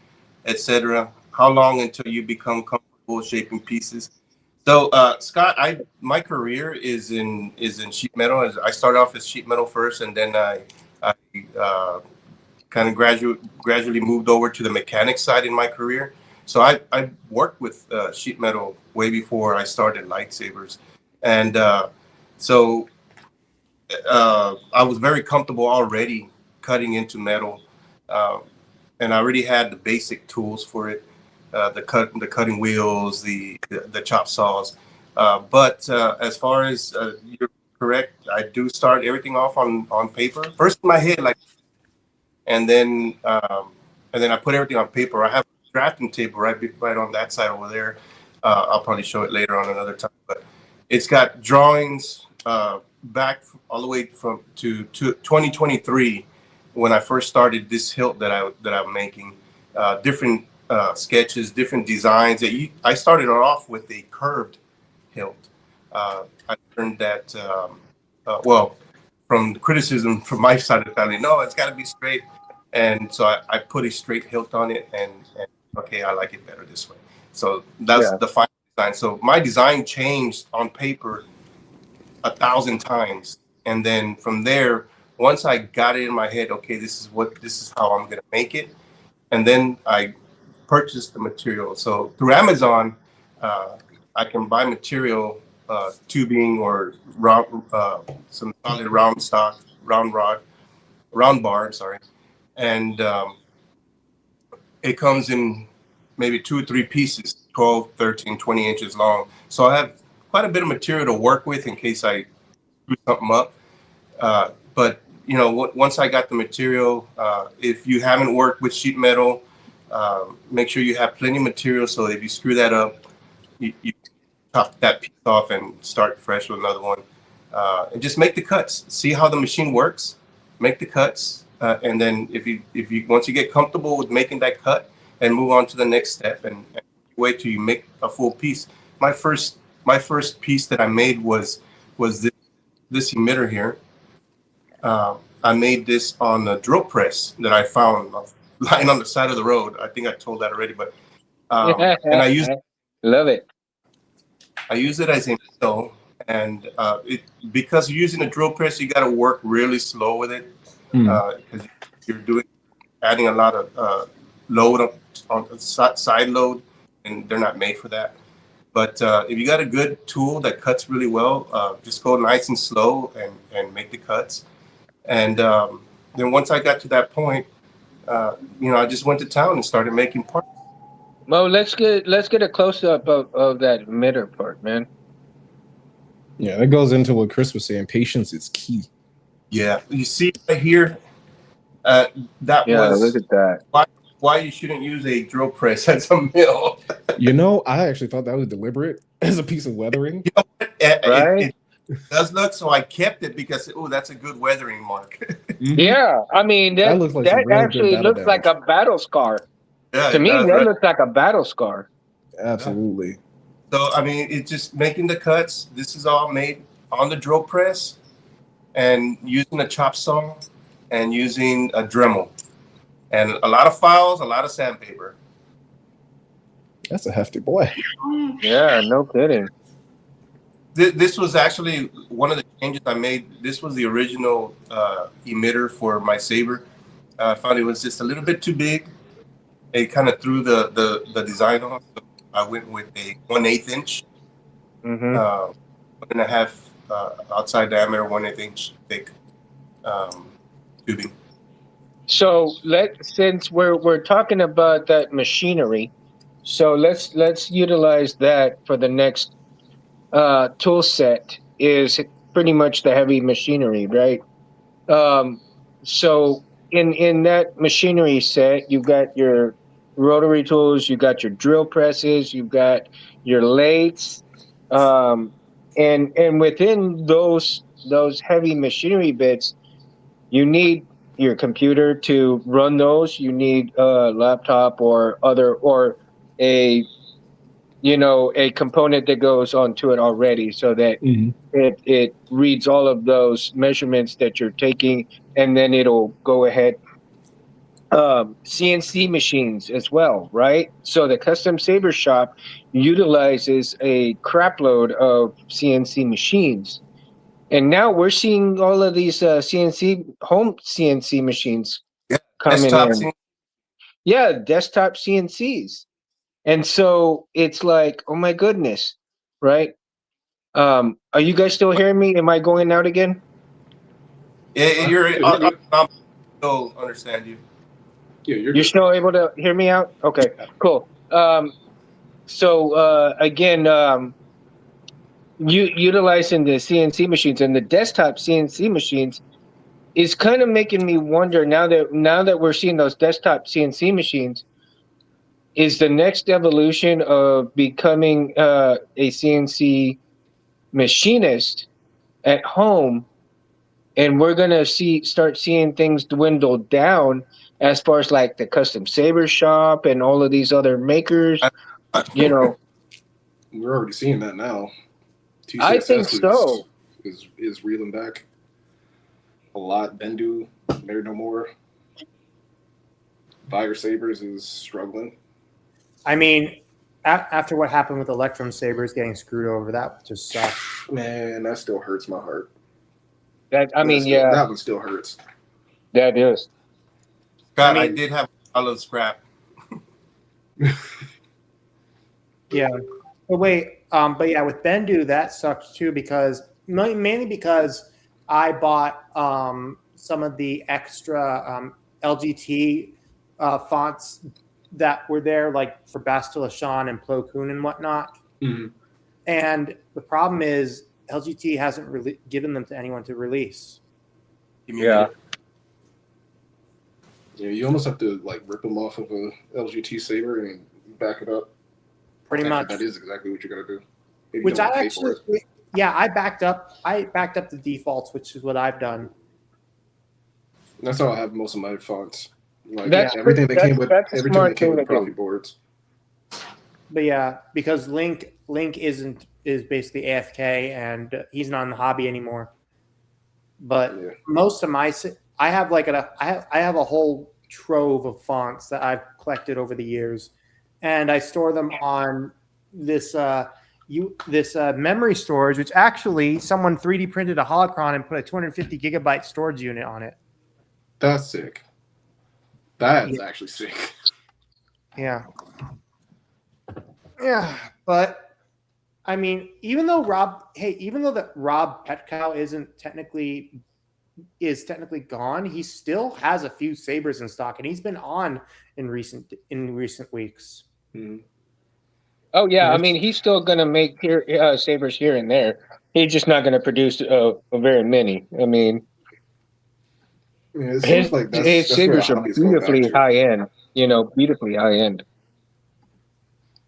etc. How long until you become comfortable shaping pieces? So, Scott, my career is in sheet metal. I started off as sheet metal first, and then I kind of gradually moved over to the mechanics side in my career. So I worked with sheet metal way before I started lightsabers, and so I was very comfortable already cutting into metal, and I already had the basic tools for it, the cutting wheels, the chop saws. But as far as you're correct, I do start everything off on paper first in my head, like, and then I put everything on paper. I have a drafting table right on that side over there. I'll probably show it later on another time, but it's got drawings back all the way to 2023 when I first started this hilt that I'm making. Different sketches, different designs. I started it off with a curved hilt. I learned that well, from the criticism from my side of the family. No, it's got to be straight. And so I put a straight hilt on it, and okay, I like it better this way. So that's the final design. So my design changed on paper 1,000 times, and then from there, once I got it in my head, okay, this is how I'm gonna make it, and then I purchased the material. So through Amazon, I can buy material, tubing or round, some solid round stock, round bar, sorry, and it comes in maybe 2 or 3 pieces, 12, 13, 20 inches long. So I have quite a bit of material to work with in case I screw something up. But once I got the material, if you haven't worked with sheet metal, make sure you have plenty of material. So if you screw that up, you chop that piece off and start fresh with another one. And just make the cuts. See how the machine works. Make the cuts, and then if you once you get comfortable with making that cut, and move on to the next step, and wait till you make a full piece. My first piece that I made was this emitter here. I made this on a drill press that I found lying on the side of the road. I think I told that already, but and I used love it. I use it as a mill, and because you're using a drill press, you got to work really slow with it because you're adding a lot of load on side load, and they're not made for that. But if you got a good tool that cuts really well, just go nice and slow and make the cuts. And then once I got to that point, I just went to town and started making parts. Well, let's get a close up of that emitter part, man. Yeah, that goes into what Chris was saying. Patience is key. Yeah, you see right here, that was look at that. Why you shouldn't use a drill press as a mill. I actually thought that was deliberate as a piece of weathering. Right? It does look, so I kept it because that's a good weathering mark. Yeah, I mean that looks like that actually looks like a battle scar. Yeah, to me, that looks like a battle scar. Absolutely. So I mean, it's just making the cuts. This is all made on the drill press, and using a chop saw, and using a Dremel, and a lot of files, a lot of sandpaper. That's a hefty boy. Yeah, no kidding. This was actually one of the changes I made. This was the original emitter for my saber. I found it was just a little bit too big. It kind of threw the design off. So I went with a 1/8 inch, 1.5 outside diameter, 1/8 inch thick tubing. So since we're talking about that machinery, So let's utilize that for the next tool set. Is pretty much the heavy machinery, right? So in that machinery set, you've got your rotary tools, you've got your drill presses, you've got your lathes, and within those heavy machinery bits, you need your computer to run those. You need a laptop or other or a a component that goes onto it already, so that it reads all of those measurements that you're taking, and then it'll go ahead. CNC machines as well, right? So the custom saber shop utilizes a crapload of CNC machines, and now we're seeing all of these CNC home CNC machines Yeah, coming desktop in. scene. Yeah, desktop CNCs. And so it's like, oh my goodness, right? Are you guys still hearing me? Am I going out again? Yeah, you're. I still understand you. Yeah, You're still able to hear me out? Okay, cool. So again, utilizing the CNC machines and the desktop CNC machines is kind of making me wonder now that we're seeing those desktop CNC machines, is the next evolution of becoming a CNC machinist at home, and we're gonna start seeing things dwindle down as far as like the custom saber shop and all of these other makers. We're already seeing that now. I think so. Is reeling back a lot. Bendu, they're no more. Fire Sabers is struggling. I mean, after what happened with Electrum Sabers getting screwed over, that just sucks. Man, that still hurts my heart. That one still hurts. That is. God, I did have a lot of scrap. Yeah, but but yeah, with Bendu that sucked too, because mainly because I bought some of the extra LGT fonts that were there, like for Bastille Ashan and Plo Koon and whatnot. Mm-hmm. And the problem is LGT hasn't really given them to anyone to release. Yeah. Yeah, you almost have to like rip them off of a LGT Saber and back it up. Pretty much. That is exactly what you're gonna do. Which I actually, I backed up the defaults, which is what I've done. That's how I have most of my fonts. Like everything that came with Profi boards. But yeah, because Link is basically AFK and he's not in the hobby anymore. But most of my I have a whole trove of fonts that I've collected over the years, and I store them on this memory storage, which actually someone 3D printed a holocron and put a 250 gigabyte storage unit on it. That's sick. That's actually sick. Yeah. Yeah, but I mean, even though Rob Petkow is technically gone, he still has a few sabers in stock, and he's been on in recent weeks. Mm-hmm. Oh yeah, I mean he's still gonna make sabers here and there. He's just not gonna produce very many. I mean, it seems like his sabers are beautifully high end. Beautifully high end.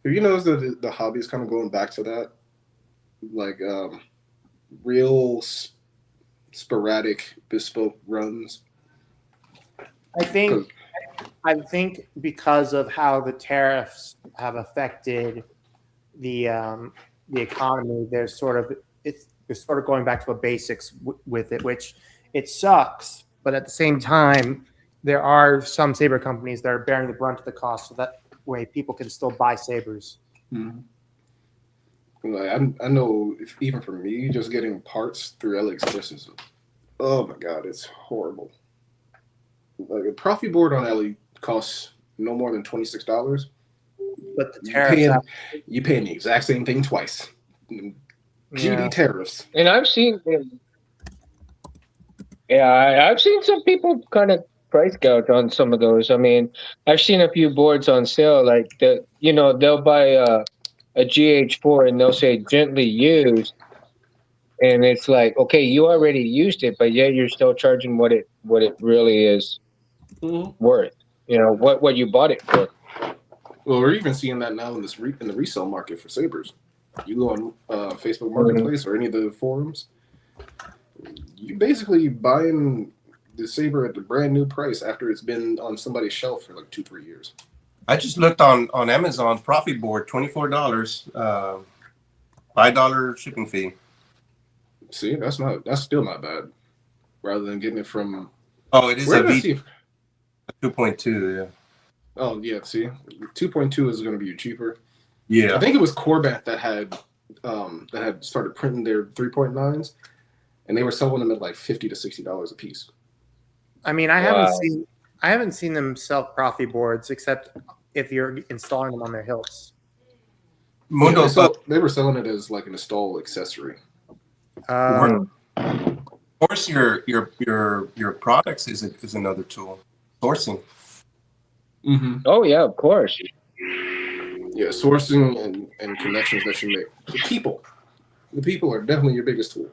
Have you noticed that the hobby is kind of going back to that, like real sporadic bespoke runs? I think because of how the tariffs have affected the economy, there's sort of going back to a basics with it, which it sucks. But at the same time, there are some saber companies that are bearing the brunt of the cost, so that way people can still buy sabers. Mm-hmm. Like, I know even for me, just getting parts through AliExpress is, oh my god, it's horrible. Like a Profi board on Ali costs no more than $26, but the tariffs you paying the exact same thing twice. GD tariffs. And I've seen some people kind of price gouge on some of those. I mean, I've seen a few boards on sale, like they'll buy a GH4 and they'll say gently used, and it's like, okay, you already used it, but yet you're still charging what it really is worth. What you bought it for. Well, we're even seeing that now in the resale market for sabers. You go on Facebook Marketplace or any of the forums, you basically buying the saber at the brand new price after it's been on somebody's shelf for like 2-3 years. I just looked on Amazon profit board, $24, $5 shipping fee. See, that's still not bad. Rather than getting it from it is a 2.2, yeah. Oh yeah, see, 2.2 is going to be cheaper. Yeah, I think it was Corbat that had started printing their 3.9s, and they were selling them at like $50 to $60 a piece. I mean, I haven't seen them sell Profi boards except if you're installing them on their hilts. Mundo, they were selling it as like an install accessory. Of course, your products is another tool. Sourcing. Mm-hmm. Oh yeah, of course. Yeah, sourcing and connections that you make. The people are definitely your biggest tool.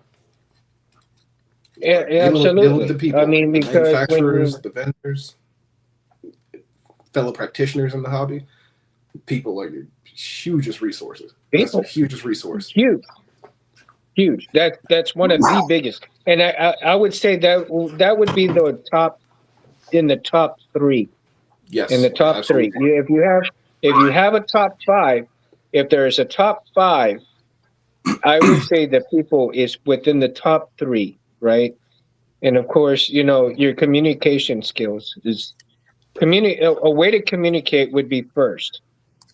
Yeah, absolutely. The people, I mean, the because manufacturers, the vendors, fellow practitioners in the hobby, people are your hugest resources. That's the hugest resource. Huge. That's one of the biggest. And I would say that would be the top in the top 3. Yes, in the top absolutely. 3. If you have a top 5, if there's a top 5, I would say that people is within the top 3, right? And of course, your communication skills is a way to communicate would be first,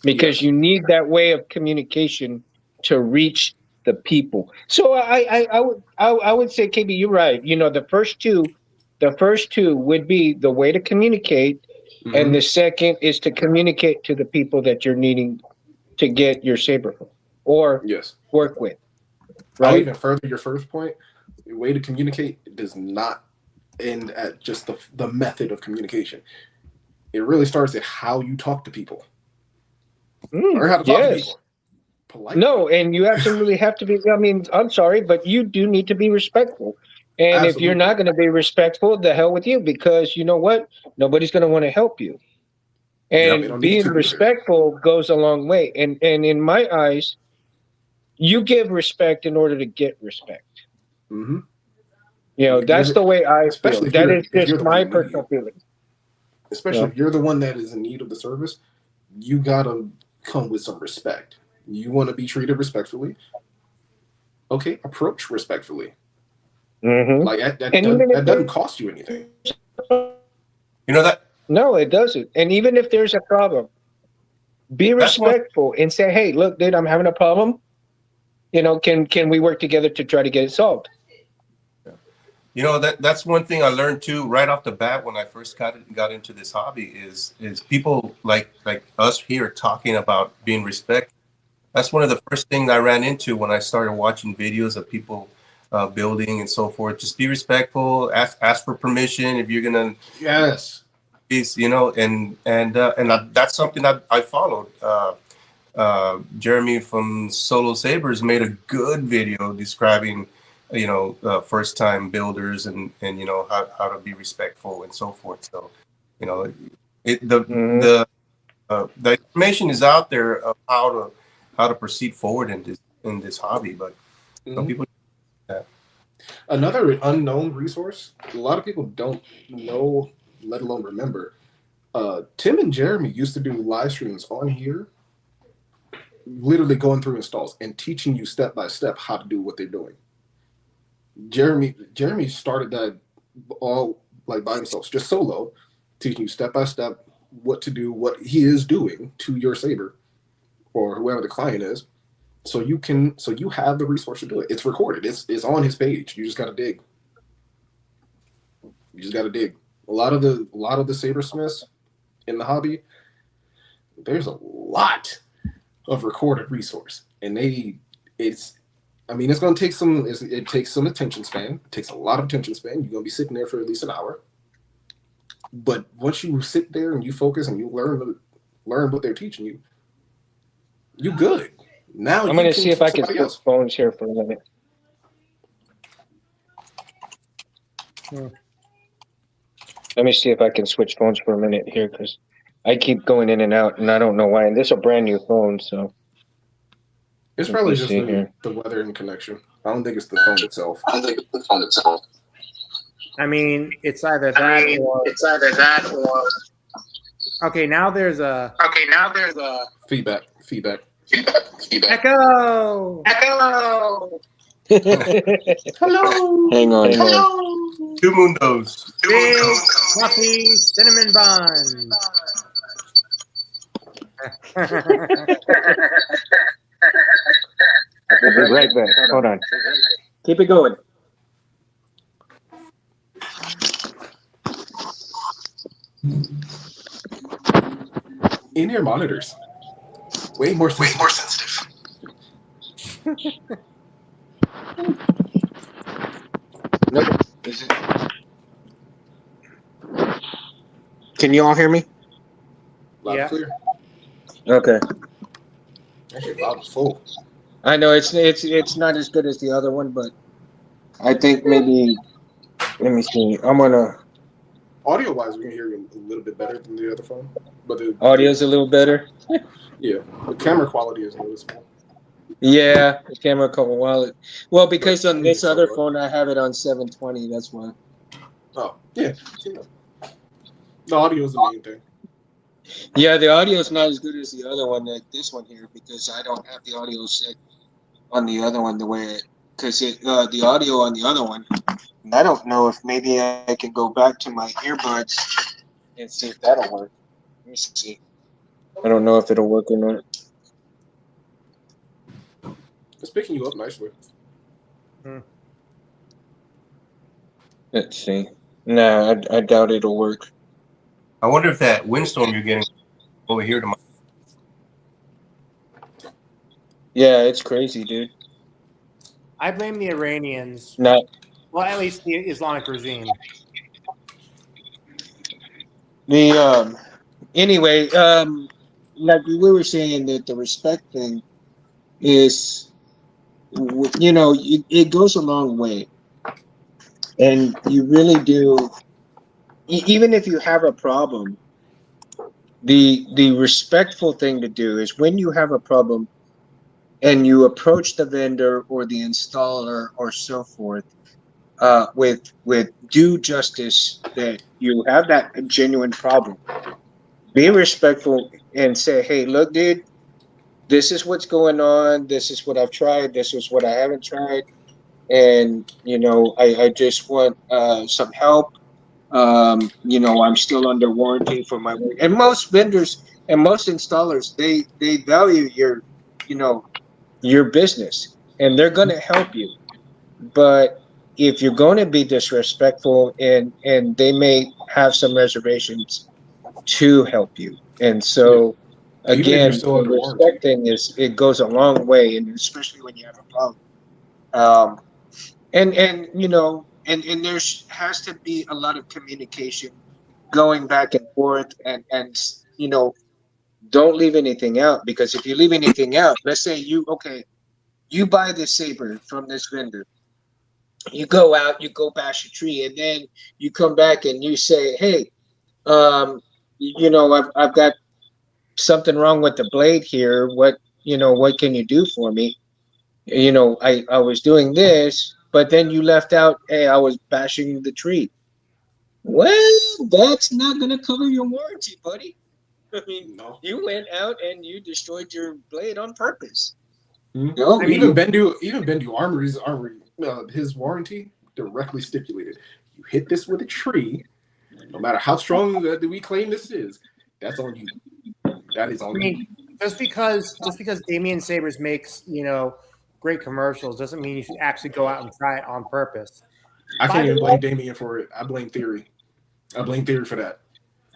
because you need that way of communication to reach the people. So I would say, KB, you're right. The first two would be the way to communicate. Mm-hmm. And the second is to communicate to the people that you're needing to get your saber from or work with. Right? I'll even further your first point. The way to communicate does not end at just the method of communication. It really starts at how you talk to people. Or how to talk to people. Politely. No, and you absolutely have to be. I mean, I'm sorry, but you do need to be respectful. And if you're not going to be respectful, the hell with you, because you know what? Nobody's going to want to help you. And being respectful goes a long way. And in my eyes, you give respect in order to get respect. Mm-hmm. That's the way I feel. That is just my personal feeling. Especially if you're the one that is in need of the service, you got to come with some respect. You want to be treated respectfully. Okay, approach respectfully. Mm-hmm. Like that doesn't cost you anything. You know that? No, it doesn't. And even if there's a problem, be respectful and say, "Hey, look, dude, I'm having a problem. Can we work together to try to get it solved?" That's one thing I learned too right off the bat when I first got into this hobby is people like us here talking about being respectful. That's one of the first things I ran into when I started watching videos of people building and so forth. Just be respectful. Ask for permission if you're gonna. Yes. And that's something I followed. Jeremy from Solo Sabers made a good video describing, first time builders and how to be respectful and so forth. So, the information is out there of how to proceed forward in this hobby, but some people. Another unknown resource, a lot of people don't know, let alone remember. Tim and Jeremy used to do live streams on here, literally going through installs and teaching you step by step how to do what they're doing. Jeremy started that all like by himself, just solo, teaching you step by step what to do, what he is doing to your saber or whoever the client is. So you have the resource to do it. It's recorded. It's on his page. You just got to dig. A lot of the sabersmiths in the hobby, there's a lot of recorded resource, and it's going to take it takes some attention span. It takes a lot of attention span. You're going to be sitting there for at least an hour. But once you sit there and you focus and you learn what they're teaching you, you good. Now I'm going to see if I can switch phones here for a minute. Let me see if I can switch phones for a minute here because I keep going in and out, and I don't know why. And this is a brand new phone, so it's probably just the weather and connection. I don't think it's the phone itself. I mean, it's either that or. Okay, now there's a feedback. Echo. Hello. Hang on. Two mundos. Big fluffy cinnamon buns. I'll be right back. Hold on. Keep it going. In-ear monitors. Way more sensitive. Nope. Can you all hear me? Loud and clear. Okay. Actually, loud and full. I know it's not as good as the other one, but I think maybe. Let me see. I'm gonna. Audio-wise, we can hear you a little bit better than the other phone, but the audio's a little better. Yeah, the camera quality is noticeable. Yeah, the camera quality. Well, because on this other phone, I have it on 720. That's why. Oh, yeah. The audio is the main thing. Yeah, the audio is not as good as the other one, like this one here, because I don't have the audio set on the other one the way because the audio on the other one. I don't know if maybe I can go back to my earbuds and see if that'll work. Let me see. I don't know if it'll work or not. It's picking you up nicely. Let's see. Nah, I doubt it'll work. I wonder if that windstorm you're getting over here tomorrow. Yeah, it's crazy, dude. I blame the Iranians. Not. Well, at least the Islamic regime. Anyway, like we were saying that the respect thing is, it goes a long way, and you really do. Even if you have a problem, the respectful thing to do is when you have a problem, and you approach the vendor or the installer or so forth, with due justice that you have that genuine problem. Be respectful and say, hey, look, dude, this is what's going on. This is what I've tried. This is what I haven't tried. And, I just want some help. I'm still under warranty for my work. And most vendors and most installers, they value your business and they're going to help you. But if you're going to be disrespectful and they may have some reservations to help you. And so, again, the respect thing it goes a long way, and especially when you have a problem. And there has to be a lot of communication going back and forth, and don't leave anything out, because if you leave anything out, let's say you buy this saber from this vendor, you go out, you go bash a tree, and then you come back and you say, hey, I've got something wrong with the blade here. What can you do for me? I was doing this, but then you left out, hey, I was bashing the tree. Well, that's not going to cover your warranty, buddy. I mean, no. You went out and you destroyed your blade on purpose. Mm-hmm. No, even Bendu Armory's his warranty directly stipulated: you hit this with a tree, no matter how strong we claim this is, that's on you. That is on you. Just because Damien Sabers makes great commercials doesn't mean you should actually go out and try it on purpose. I can't even blame Damien for it. I blame Theory. I blame Theory for that.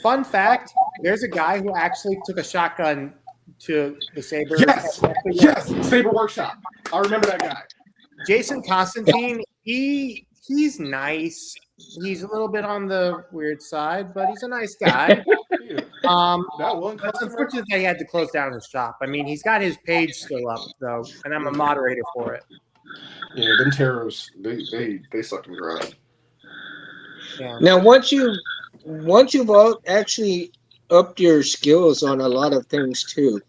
Fun fact: there's a guy who actually took a shotgun to the Saber. Yes, Saber Workshop. I remember that guy. Jason Constantine. He's nice. he's a little bit on the weird side, but he's a nice guy. That one It's customer. unfortunate that he had to close down his shop. I mean, he's got his page still up though, and I'm a moderator for it. Yeah, them terrors, they sucked him dry. Yeah. Now, once you've all actually upped your skills on a lot of things too,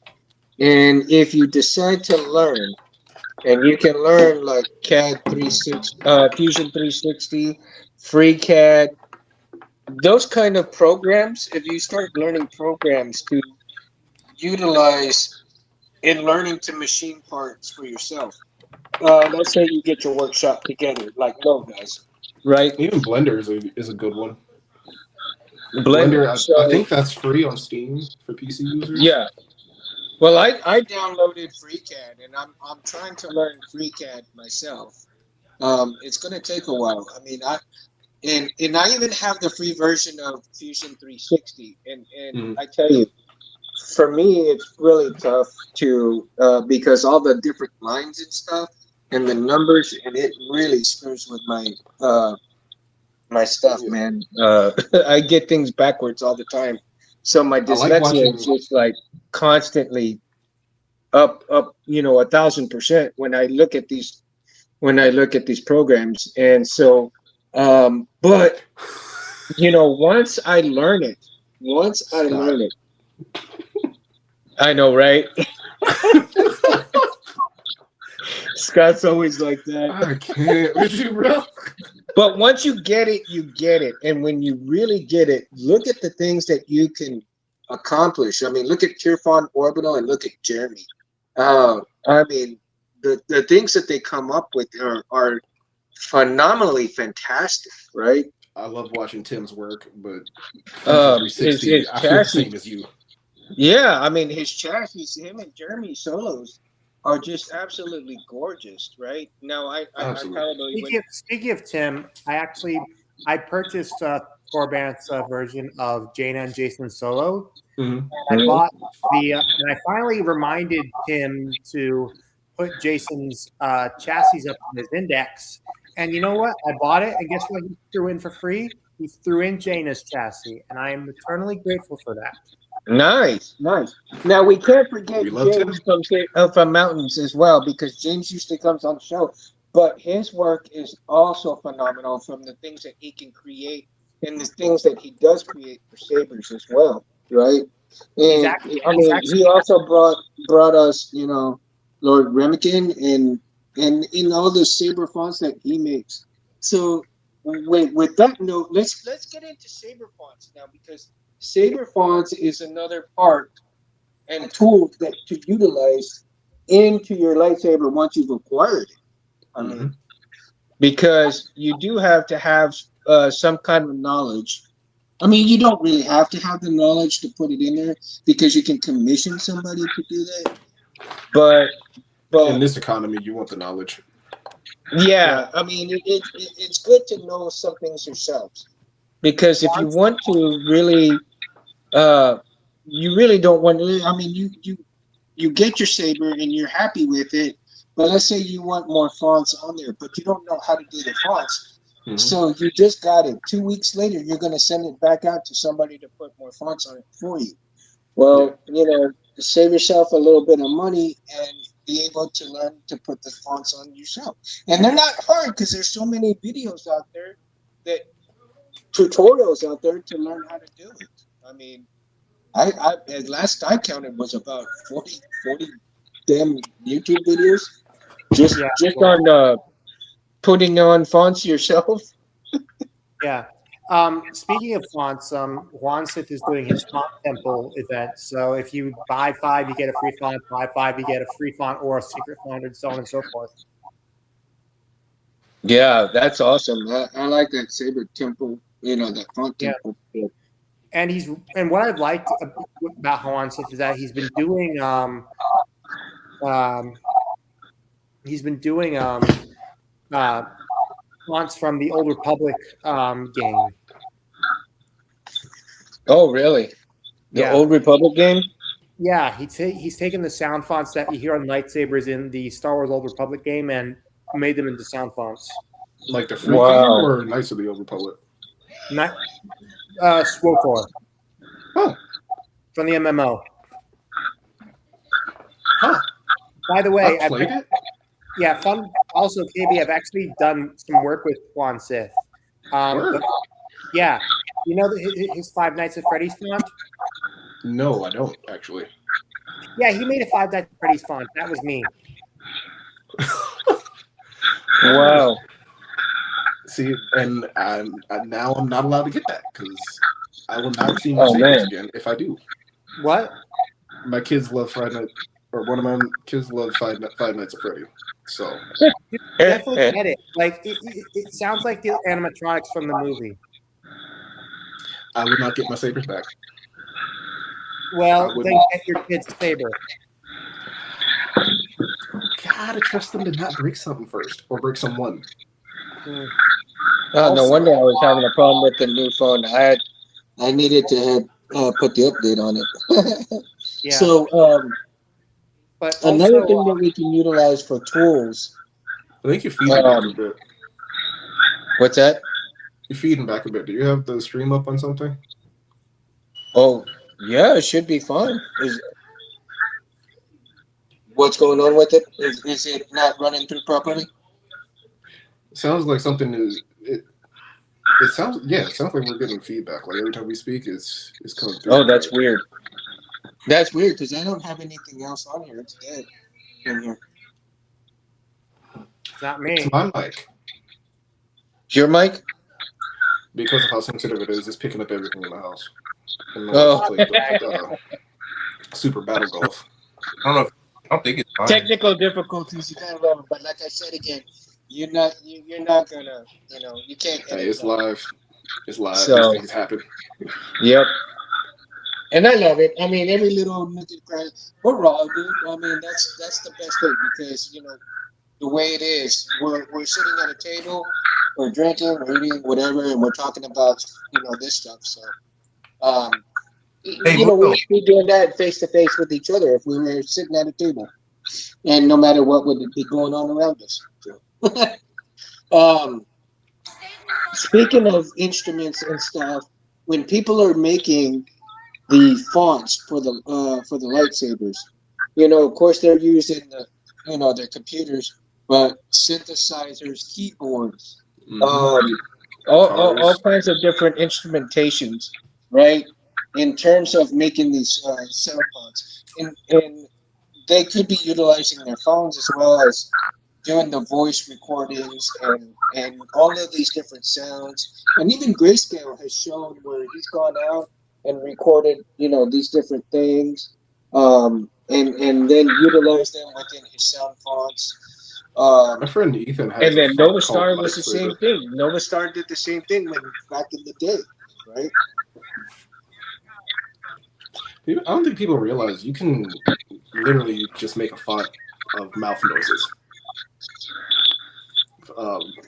and if you decide to learn, and you can learn like CAD 360, Fusion 360, FreeCAD, those kind of programs. If you start learning programs to utilize in learning to machine parts for yourself, let's say you get your workshop together, like Mo does, right? Even Blender is a good one. Blender, I think that's free on Steam for PC users. Yeah. Well, I downloaded FreeCAD, and I'm trying to learn FreeCAD myself. It's going to take a while. I mean, I even have the free version of Fusion 360, and I tell you, for me, it's really tough to because all the different lines and stuff and the numbers, and it really screws with my stuff, man. I get things backwards all the time, so my dyslexia is just like constantly up 1,000% when I look at these programs. And so but once I learn it, I know, right? Scott's always like that. I can't with you, bro. But once you get it, you get it. And when you really get it, look at the things that you can accomplish. I mean, look at Tirfon Orbital and look at Jeremy. I mean, the things that they come up with are phenomenally fantastic, right? I love watching Tim's work, but his I feel the same as you. Yeah, I mean, his chassis, him and Jeremy solos are just absolutely gorgeous, right? Now, I probably speaking of Tim, I purchased Corbant's version of Jaina and Jason's solo. Mm-hmm. And I bought and I finally reminded Tim to put Jason's chassis up on his index. And you know what? I bought it, and guess what? He threw in for free. He threw in Jaina's chassis, and I am eternally grateful for that. Nice. Now we can't forget James from Mountains as well, because James usually comes on the show, but his work is also phenomenal from the things that he can create and the things that he does create for Sabers as well, right? And exactly. I mean, he also brought us, Lord Remican and in all the Saber fonts that he makes. So with that note, let's get into Saber fonts now, because Saber fonts is another part and tool that to utilize into your lightsaber once you've acquired it. I mean, because you do have to have some kind of knowledge. I mean, you don't really have to have the knowledge to put it in there, because you can commission somebody to do that. But in this economy, you want the knowledge. Yeah, I mean, it's good to know some things yourselves, because if you want to really, you really don't want to. I mean, you get your saber and you're happy with it, but let's say you want more fonts on there, but you don't know how to do the fonts. Mm-hmm. So you just got it. 2 weeks later, you're going to send it back out to somebody to put more fonts on it for you. Well, save yourself a little bit of money and be able to learn to put the fonts on yourself. And they're not hard, because there's so many videos out there, tutorials out there to learn how to do it. I mean, I at last I counted was about 40 damn YouTube videos just on putting on fonts yourself. Yeah. Speaking of fonts, Juan Sith is doing his font temple event. So if you buy 5, you get a free font. Buy 5, you get a free font or a secret font, and so on and so forth. Yeah, that's awesome. I like that Saber temple. That font temple. Yeah. And what I've liked about Juan Sith is that he's been doing fonts from the Old Republic game. Oh, really? The Old Republic game? Yeah, he's taken the sound fonts that you hear on lightsabers in the Star Wars Old Republic game and made them into sound fonts. Like the free game or Knights of the Old Republic? Not SWOTOR. Huh. From the MMO. Huh. By the way, I played it. Yeah, fun. Also, KB, I've actually done some work with Juan Sith. Yeah, you know his Five Nights at Freddy's font? No, I don't actually. Yeah, he made a Five Nights at Freddy's font. That was me. Wow. See, and now I'm not allowed to get that because I will not see my sabers again if I do. What? My kids love Five Nights, or one of my kids love Five Nights at Freddy. So definitely get it. Like it sounds like the animatronics from the movie. I would not get my sabers back. Well, then get your kid's saber. Gotta trust them to not break something first or break someone. Oh, no wonder I was having a problem with the new phone. I needed to put the update on it. Yeah. So but another also, thing that we can utilize for tools. I think you're feeding back a bit. What's that? You're feeding back a bit. Do you have the stream up on something? Oh, yeah, it should be fine. What's going on with it? Is it not running through properly? It sounds like something is. It sounds like we're getting feedback. Like every time we speak, it's coming through. Oh, that's weird. That's weird because I don't have anything else on here. It's dead in here. It's not me. It's my mic. It's your mic? Because of how sensitive it is, it's picking up everything in the house. Super Battle Golf. I don't think it's fine. Technical difficulties, you gotta remember. But like I said again, you're not gonna, you can't. Hey, it's live. It's live. So, these things happen. Yep. And I love it. I mean, every little nook and cranny. We're raw, dude. I mean, that's the best thing because the way it is, we're sitting at a table, we're drinking, we're eating, whatever, and we're talking about this stuff. So, we'd be doing that face to face with each other if we were sitting at a table, and no matter what would be going on around us. So. Speaking of instruments and stuff, when people are making the fonts for the lightsabers, of course they're using their computers, but synthesizers, keyboards, all kinds of different instrumentations, right? In terms of making these sound fonts, and they could be utilizing their phones as well as doing the voice recordings and all of these different sounds. And even Grayscale has shown where he's gone out and recorded, these different things, and then utilized them within his sound fonts. My friend Ethan has and then Nova Star was the same thing. Nova Star did the same thing back in the day, right? I don't think people realize you can literally just make a font of mouth noises.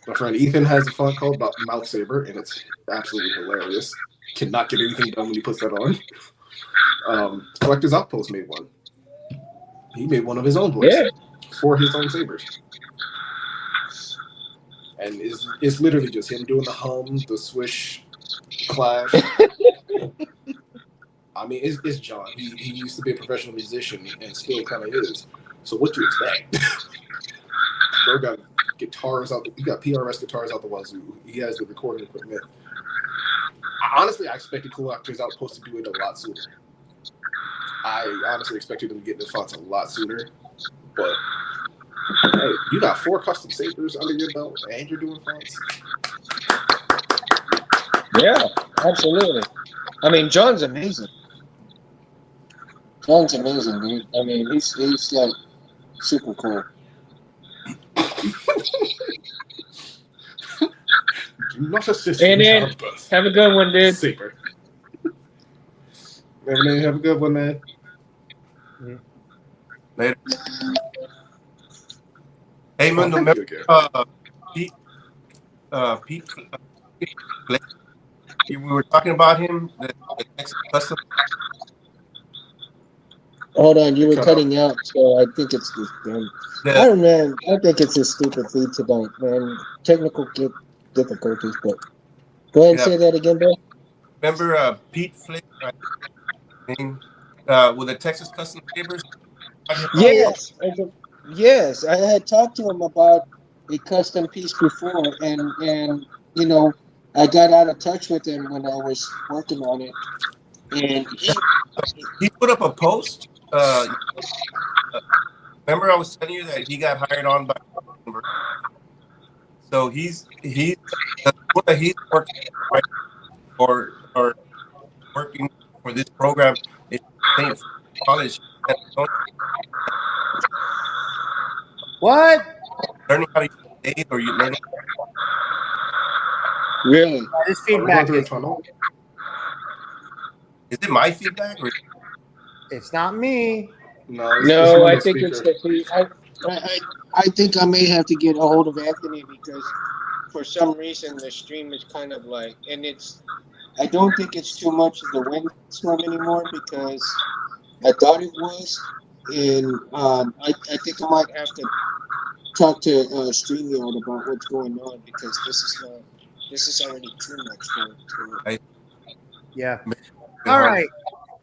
My friend Ethan has a font called Mouth Saber, and it's absolutely hilarious. Cannot get anything done when he puts that on. Collector's Outpost made one. He made one of his own voices for his own sabers. And it's literally just him doing the hum, the swish, clash. I mean, it's John. He used to be a professional musician and still kind of is. So what do you expect? Bro got guitars out. He got PRS guitars out the wazoo. He has the recording equipment. Honestly, I expected Collector's Outpost to do it a lot sooner. I honestly expected them to get the fonts a lot sooner. But hey, you got 4 custom sabers under your belt, and you're doing fonts. Yeah, absolutely. I mean, John's amazing. John's amazing, dude. I mean, he's like super cool. Do not assist and then have a good one, dude. Saber. Have a good one, man. Later. Hey, Mundo, Pete, we were talking about him, the Texas Custom. Hold on, you were cutting out, so I think it's this thing. I don't know. I think it's a stupid feed tonight, man. Technical difficulties, but go ahead and say that again, bro. Remember Pete Flick, with the Texas Custom Sabers? Yes, yes. I had talked to him about a custom piece before, and you know, I got out of touch with him when I was working on it, and he put up a post. Remember, I was telling you that he got hired on by. So he's the school that he's working right or working for this program is St. College. What? Learning how to use aid, or you learning. Really? This feedback is. Is it my feedback or? It's not me. No, I think it's the. I think I may have to get a hold of Anthony because for some reason the stream is kind of like, and it's. I don't think it's too much of the windstorm anymore because I thought it was, and I think I might have to talk to StreamYard about what's going on because this is already too much for it. Yeah. All right.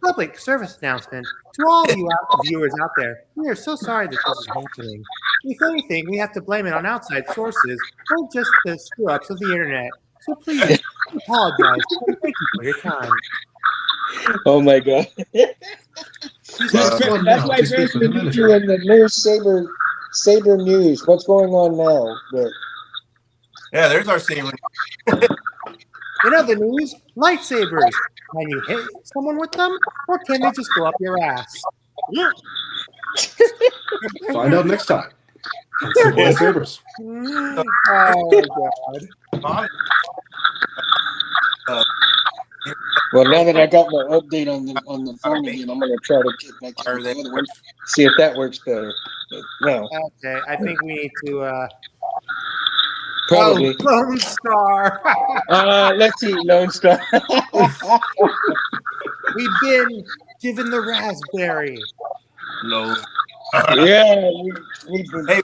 Public service announcement to all of you viewers out there. We are so sorry that this is happening. If anything, we have to blame it on outside sources or just the screw ups of the internet. So please apologize and thank you for your time. Oh my god. That's my breaking news in the news Saber news. What's going on now? Yeah, there's our saber. In other news, lightsabers. Can you hit someone with them, or can they just go up your ass? Find out next time. Lightsabers. Oh god. Well, now that I got my update on the phone again, I'm gonna try to get back to the other one, see if that works better. But no. Okay, I think we need to. Probably. Oh, Lone Star. Let's see, Lone Star. We've been given the raspberry. No. Yeah, we've been. Hey.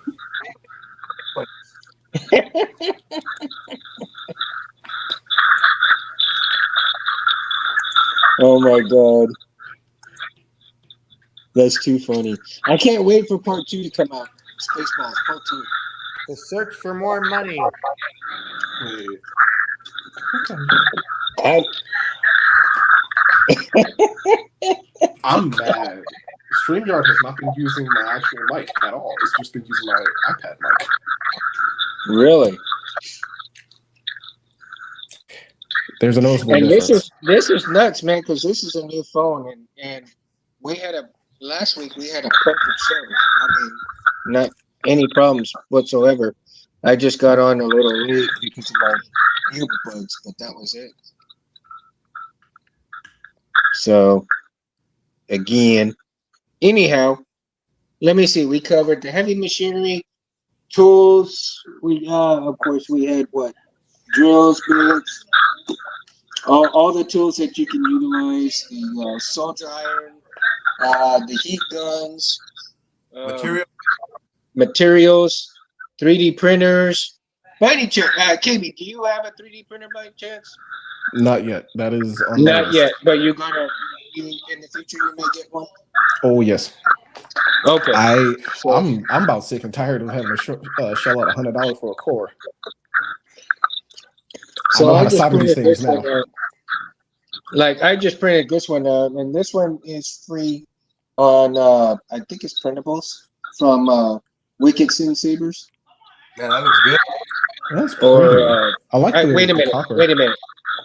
Oh my god. That's too funny. I can't wait for part 2 to come out. Spaceballs, part 2. The search for more money. Wait. I'm mad. StreamYard has not been using my actual mic at all. It's just been using my iPad mic. Really? There's a noticeable and difference. This is nuts, man, because this is a new phone, and we had last week we had a perfect show. I mean, not any problems whatsoever. I just got on a little late because of my earbuds, but that was it. So, again, anyhow, let me see. We covered the heavy machinery, tools. We of course, we had what? Drills, bits, all the tools that you can utilize, the soldier iron, the heat guns, materials, 3D printers. By any chance, KB, do you have a 3D printer by chance? Not yet. That is on not yet, but you in the future you may get one. Oh yes. Okay. I'm about sick and tired of having to shell out $100 for a core. So I know how to solder these things now. Like I just printed this one, and this one is free on I think it's printables from Wicked Sin Sabers. Yeah, that looks good. That's pretty. I like the wait a minute. copper. Wait a minute.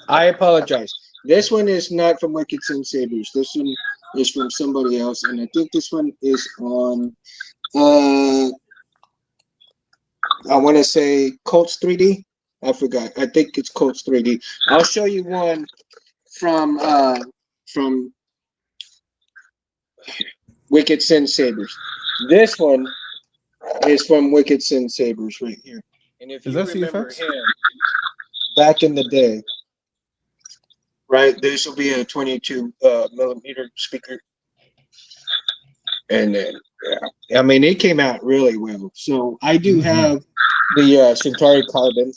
I apologize. This one is not from Wicked Sin Sabers. This one is from somebody else, and I think this one is on. I want to say Colts 3D. I forgot. I think it's Colts 3D. I'll show you one from Wicked Sin Sabers. This one is from Wicked Sin Sabers right here. And if you remember him back in the day, right, this will be a 22 millimeter speaker. And then, yeah, I mean, it came out really well. So I do have the Centauri Carbon.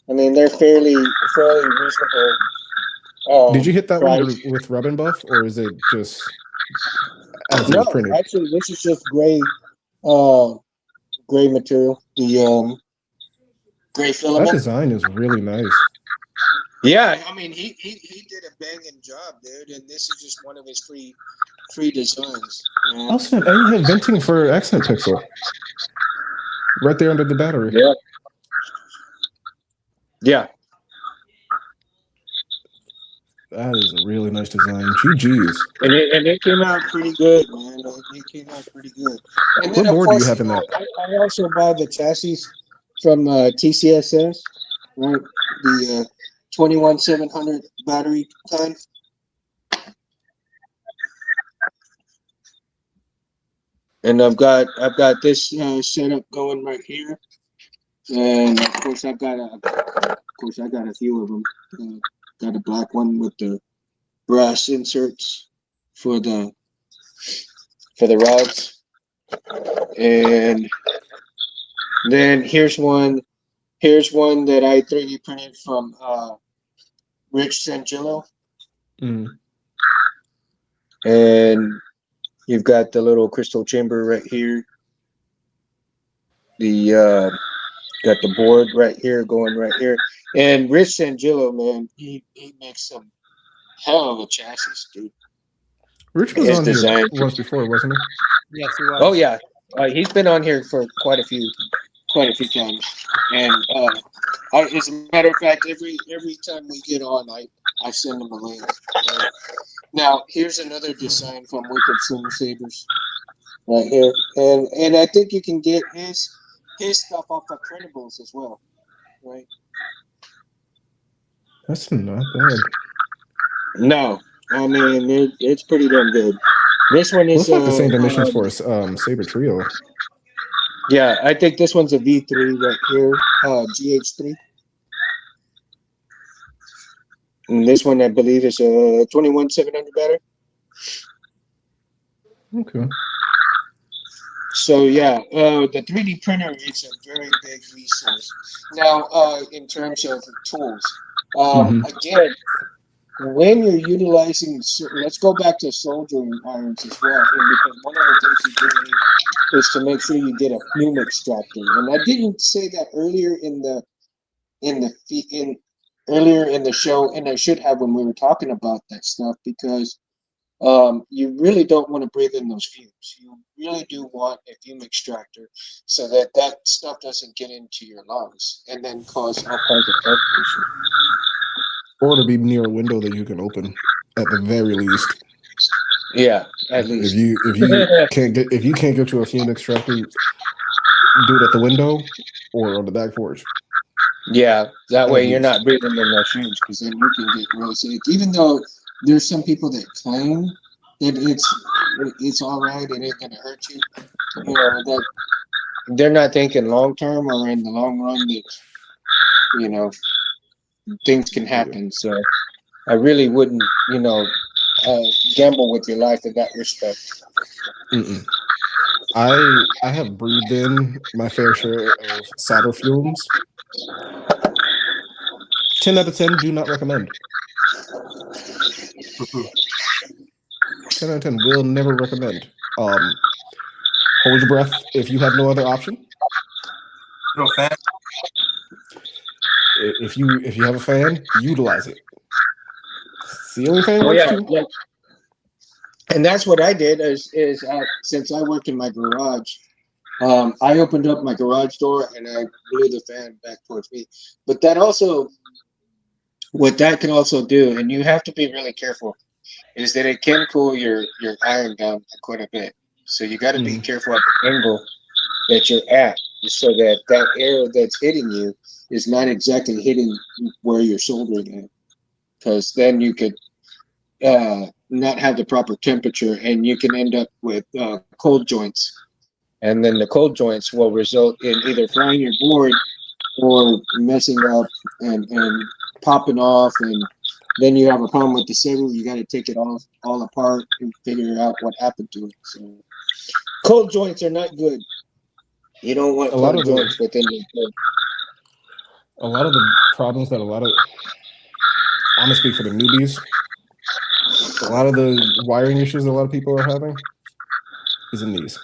I mean, they're fairly reasonable. Did you hit that price. one with rub and buff, or is it just as it No, was printed? actually, this is just gray material. The gray filament. That design is really nice. Yeah, I mean, he did a banging job, dude, and this is just one of his free designs. Oh snap! And you have venting for accent pixel, right there under the battery. Yeah. Yeah. That is a really nice design. GG's. And it came out pretty good, man. It came out pretty good. And then, what board do you have in that? I also buy the chassis from TCSS, right? The 21700 battery kind. And I've got this setup going right here, and of course I got a few of them. Got a black one with the brass inserts for the rods, and then here's one that I 3D printed from Rich Sangillo, and you've got the little crystal chamber right here. The got the board right here going right here, and Rich Sangillo, man, he makes some hell of a chassis, dude. Rich was on here once before, wasn't he? Yes, he was. Oh yeah, he's been on here for quite a few times, and as a matter of fact, every time we get on, I send him a link. Now here's another design from Wicked Silver Sabers, right here, and I think you can get his stuff off of Printables as well, right? That's not bad. No, I mean it's pretty damn good. This one is like the same dimensions for Saber Trio. Yeah, I think this one's a V3 right here, GH3. And this one, I believe, is a 21700 battery. Okay. So yeah, the 3D printer is a very big resource. Now, in terms of tools, again, when you're utilizing, let's go back to soldering irons as well, because one of the things you do need is to make sure you get a fume extractor. And I didn't say that earlier in the show, and I should have when we were talking about that stuff, because you really don't want to breathe in those fumes. You really do want a fume extractor so that stuff doesn't get into your lungs and then cause all kinds of health issues. Or to be near a window that you can open, at the very least. Yeah, at least. If you can't get to a fume extractor, do it at the window or on the back porch. Yeah, that way you're not breathing in those fumes, because then you can get really sick. Even though there's some people that claim that it's all right, it ain't gonna hurt you. You know, that they're not thinking long term or in the long run that, you know, things can happen. So I really wouldn't, gamble with your life in that respect. I have breathed in my fair share of solder fumes. 10 out of 10, do not recommend. 10 out of 10, will never recommend. Hold your breath if you have no other option. No fan. If you have a fan, utilize it. Ceiling fan works too. Yeah. And that's what I did is since I work in my garage, I opened up my garage door and I blew the fan back towards me. But that also, what that can also do, and you have to be really careful, is that it can cool your iron down quite a bit. So you got to be careful at the angle that you're at, so that air that's hitting you is not exactly hitting where you're soldering at, because then you could not have the proper temperature, and you can end up with cold joints, and then the cold joints will result in either frying your board or messing up and popping off, and then you have a problem with the saber. You got to take it all apart and figure out what happened to it. So Cold joints are not good. You don't want cold joints within your cold. A lot of the problems that I'm gonna speak for the newbies. A lot of the wiring issues that a lot of people are having is in these.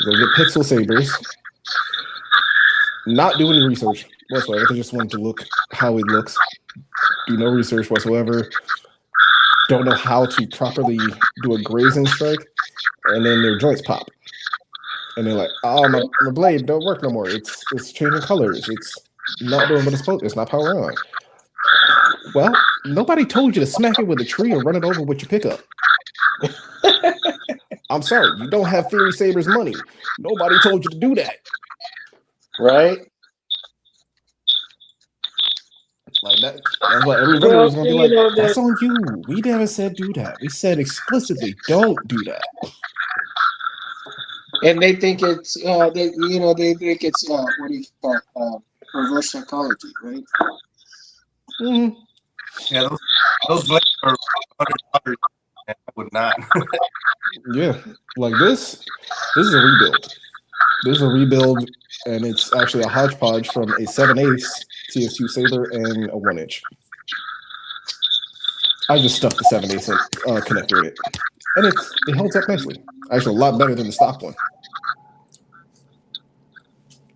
They'll get pixel sabers, not do any research whatsoever. They just want to look how it looks. Do no research whatsoever. Don't know how to properly do a grazing strike, and then their joints pop. And they're like, "Oh, my blade don't work no more. It's changing colors. It's not doing what it's supposed to. It's not powering on." Well, nobody told you to smack it with a tree or run it over with your pickup. I'm sorry, you don't have Theory Saber's money. Nobody told you to do that. Right? Like that. That's why every vendor is gonna be like, "That's on you. We never said do that. We said explicitly don't do that." And they think it's they think it's what do you call it? Reverse psychology, right? Mm-hmm. Yeah, those blades are $100. I would not. Yeah, like this is a rebuild. This is a rebuild, and it's actually a hodgepodge from a 7/8 TS2 Saber and a 1-inch. I just stuffed the 7/8 connector in it, and it holds up nicely. Actually, a lot better than the stock one.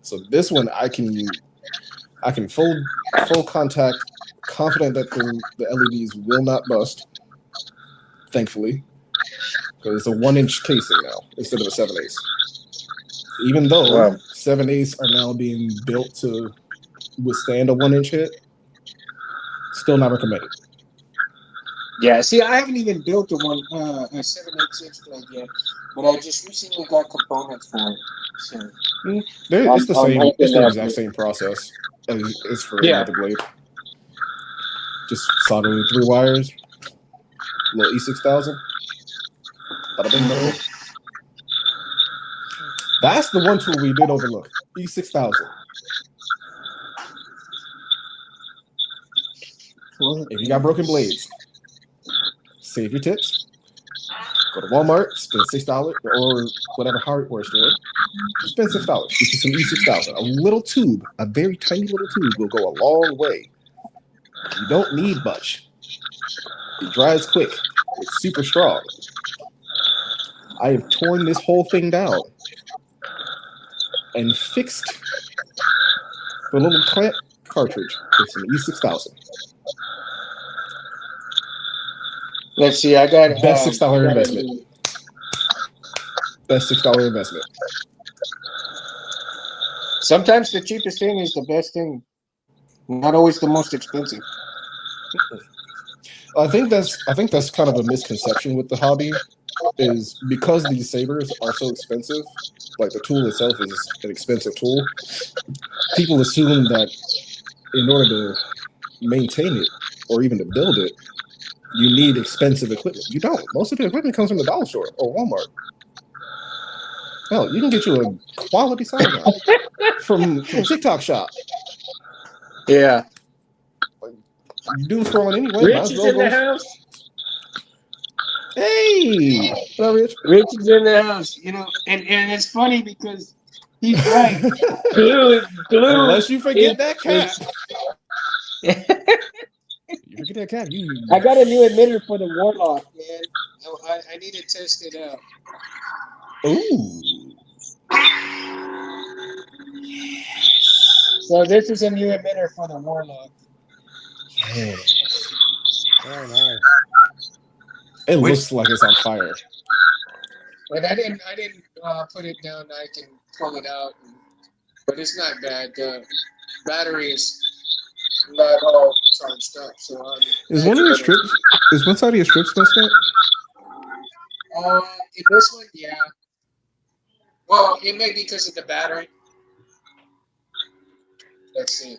So this one, I can full contact, confident that the LEDs will not bust. Thankfully, because it's a 1-inch casing now instead of a 7/8. Even though 7/8 are now being built to withstand a 1-inch hit, still not recommended. Yeah, see, I haven't even built a 7/8 blade yet, but I just recently got components for it. So it's the same. It's the exact same process as for any other blade. Just soldering 3 wires, little E6000. Bada bing, bada boom. That's the one tool we did overlook. E6000. If you got broken blades, save your tips. Go to Walmart, spend $6 or whatever hardware store. Spend $6. Get you some E6000. A little tube, a very tiny little tube, will go a long way. You don't need much. It dries quick. It's super strong. I have torn this whole thing down and fixed the little clamp cartridge with some E6000. Let's see, I got best $6 investment. Best $6 investment. Sometimes the cheapest thing is the best thing. Not always the most expensive. I think that's kind of a misconception with the hobby, is because these sabers are so expensive, like the tool itself is an expensive tool, people assume that in order to maintain it or even to build it, you need expensive equipment. You don't. Most of the equipment comes from the dollar store or Walmart. Hell, you can get you a quality sidearm from TikTok shop. Yeah. You doom scrolling anyway. Rich is in the house. Hey, what up, Rich? Rich is in the house. You know, and it's funny because he's right. glue. Unless you forget that cap. You forget that cap. I got a new emitter for the Warlock, man. I need to test it out. Ooh. So this is a new emitter for the Warlock. Yes. Very nice. It looks like it's on fire. But I didn't put it down. I can pull it out, but it's not bad. The battery is not all charged up. So is one of your strips? Is one side of your strips messed up? In this one, yeah. Well, it may be because of the battery. Let's see.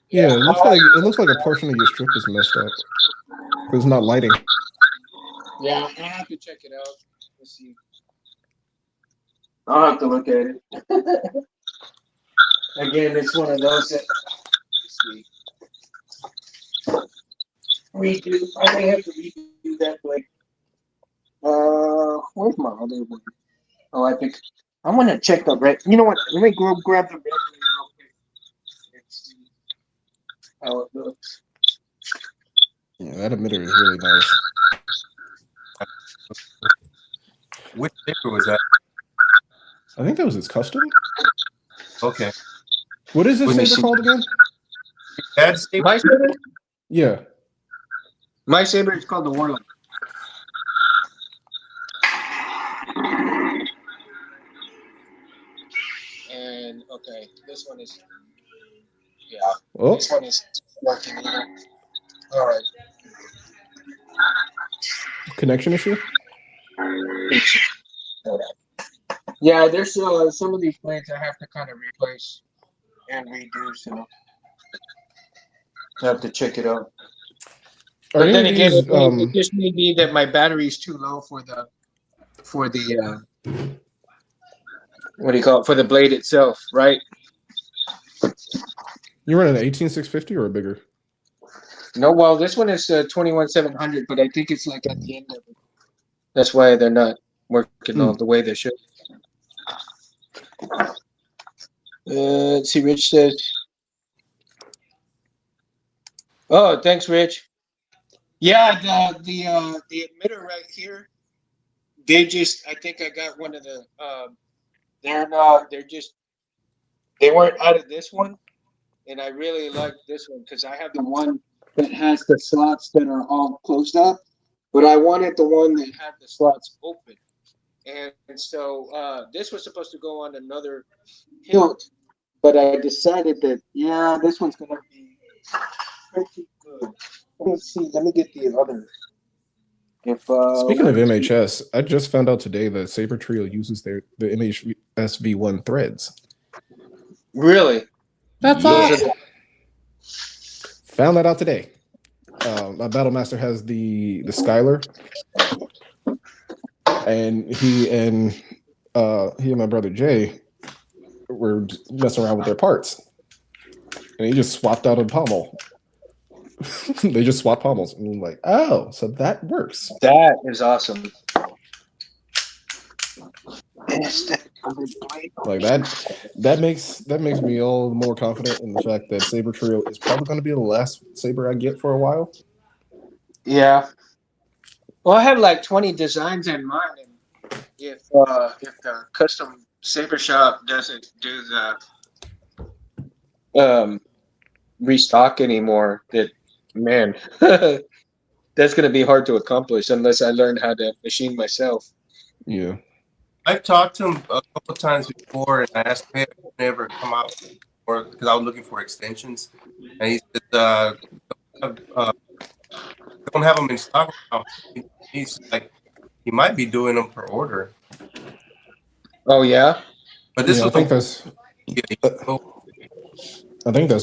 Yeah, it looks like a portion of your strip is messed up. It's not lighting. Yeah, I'll have to check it out. Let's see. I'll have to look at it. Again, it's one of those that redo. I may have to redo that blade. Where's my other one? Oh, I think I want to check the red. You know what? Let me go grab the red one real quick and see how it looks. Yeah, that emitter is really nice. Which saber was that? I think that was his custom. Okay. What is this saber called again? Dad's saber? My saber? Yeah. My saber is called the Warlock. And okay, this one is this one is working either. All right. Connection issue? Yeah, there's some of these blades I have to kind of replace and redo, so I have to check it out. But then again, it just may be that my battery's too low for the what do you call it, for the blade itself, right? You running an 18650 or a bigger? No, well, this one is 21700, but I think it's like at the end of it. That's why they're not working all the way they should. Let's see. Rich says, "Oh, thanks, Rich." Yeah, the emitter right here. They just, I think I got one of the. They weren't out of this one, and I really like this one because I have the one that has the slots that are all closed up, but I wanted the one that had the slots open, and so this was supposed to go on another hilt, but I decided that this one's gonna be pretty good. Let me see. Let me get the other. Speaking of MHS, I just found out today that Saber Trio uses the MHSV1 threads. Really? That's awesome. Found that out today. My Battlemaster has the Skylar, and he and my brother Jay were messing around with their parts, and he just swapped out a pommel. They just swapped pommels, and I'm like, oh, so that works. That is awesome. Like that makes me all the more confident in the fact that Saber Trio is probably going to be the last saber I get for a while. Yeah. Well, I have like 20 designs in mind, and if the custom saber shop doesn't do the restock anymore, man, that's going to be hard to accomplish unless I learn how to machine myself. Yeah. I've talked to him a couple of times before, and I asked him if he ever come out or because I was looking for extensions, and he said, "Don't have them in stock now." He's like, he might be doing them per order. Oh yeah, but this I think that's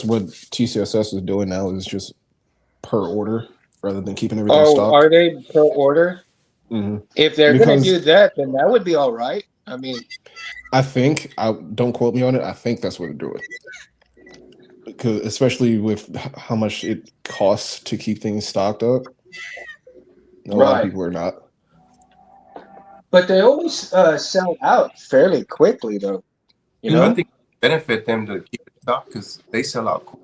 what TCSS is doing now is just per order rather than keeping everything stocked. Are they per order? Mm-hmm. If they're going to do that, then that would be all right. I mean, I think don't quote me on it. I think that's what they're doing, because especially with how much it costs to keep things stocked up, a lot of people are not. But they always sell out fairly quickly, though. You know, I think it benefit them to keep it stocked because they sell out quick.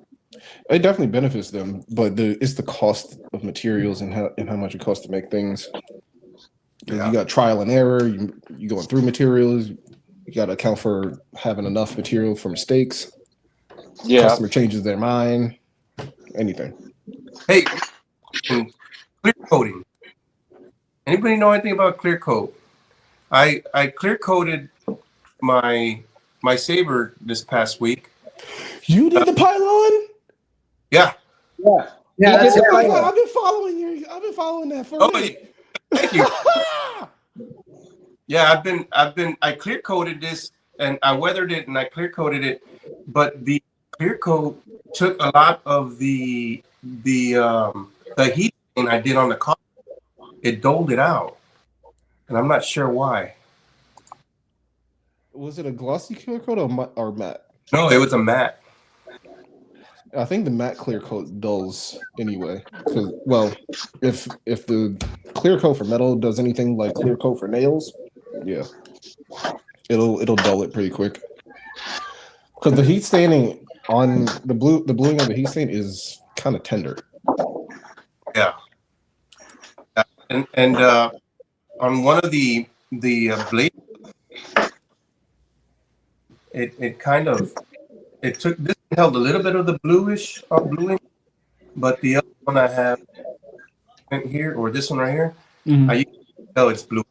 It definitely benefits them, but it's the cost of materials and how much it costs to make things. You got trial and error. You going through materials. You got to account for having enough material for mistakes. Yeah. Customer changes their mind. Anything. Hey, clear coating. Anybody know anything about clear coat? I clear coated my saber this past week. You did the pylon? Yeah. That's I've been following you. I've been following that for a minute. Thank you. Yeah, I clear coated this and I weathered it and I clear coated it, but the clear coat took a lot of the heat I did on the car. It doled it out, and I'm not sure why. Was it a glossy clear coat or matte? No, it was a matte. I think the matte clear coat dulls anyway. Because if the clear coat for metal does anything like clear coat for nails, yeah, it'll dull it pretty quick. Because the heat staining on the bluing of the heat stain is kind of tender. Yeah. And on one of the blades, it kind of took this one held a little bit of the bluing, but the other one I have here, or this one right here, I can tell it's blue.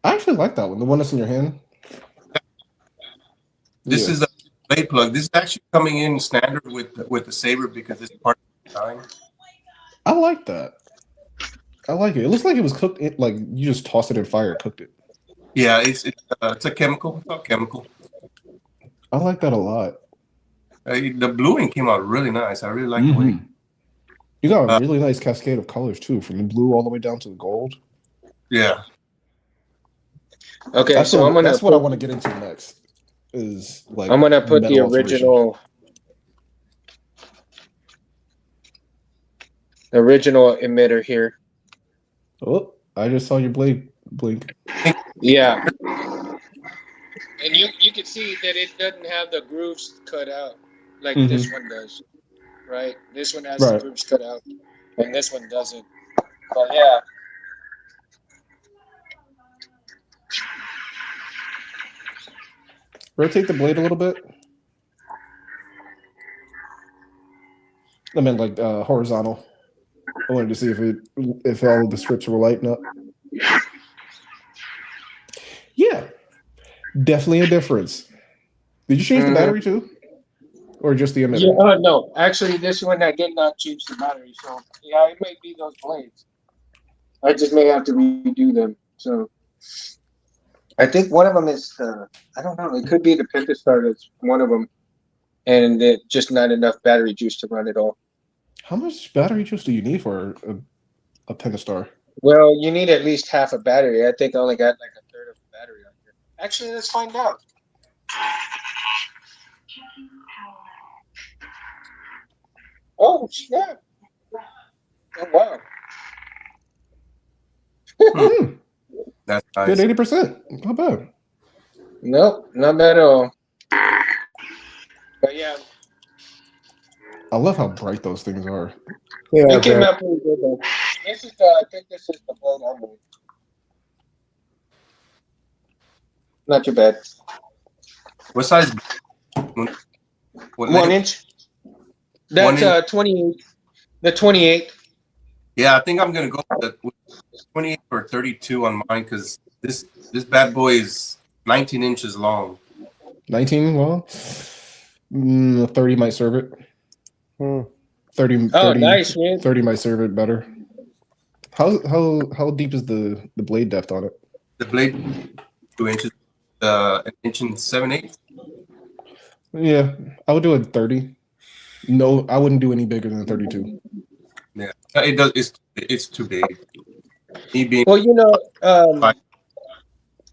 I actually like that one, the one that's in your hand. This is a blade plug. This is actually coming in standard with the saber because it's part of the design. I like that. I like it. It looks like it was cooked. Like you just tossed it in fire, cooked it. Yeah, it's a chemical. It's all chemical. I like that a lot. The bluing came out really nice. I really like the way. You got a really nice cascade of colors too, from the blue all the way down to the gold. Yeah. Okay, that's what I want to get into next. Is like I'm gonna put the original emitter here. Oh, I just saw your blade blink. Yeah. And you can see that it doesn't have the grooves cut out like this one does. Right? This one has the grooves cut out. And this one doesn't. But yeah. Rotate the blade a little bit. I meant like horizontal. I wanted to see if all of the strips were lighting up. Yeah, definitely a difference. Did you change the battery too, or just the emitter? Yeah, no, actually, this one I did not change the battery, so yeah, it may be those blades. I just may have to redo them. So I think one of them is I don't know. It could be the Pentastar. That's one of them, and just not enough battery juice to run it all. How much battery juice do you need for a Pentastar? Well, you need at least half a battery. I think I only got like a third of a battery on here. Actually, let's find out. Oh, snap. Oh, wow. That's nice. Good 80%. Not bad. Nope, not bad at all. But yeah. I love how bright those things are. Yeah, it came out pretty good though. This is I think this is the blade I made. Not too bad. What size? 1 inch. That's 28. The 28. Yeah, I think I'm gonna go with 28 or 32 on mine because this bad boy is 19 inches long. 19, well, 30 might serve it. 30, oh, nice, man. 30 might serve it better. How deep is the blade depth on it? The blade 2 inches, an inch and 7/8. Yeah, I would do it 30. No, I wouldn't do any bigger than 32. Yeah, it does. It's too big. Well, you know,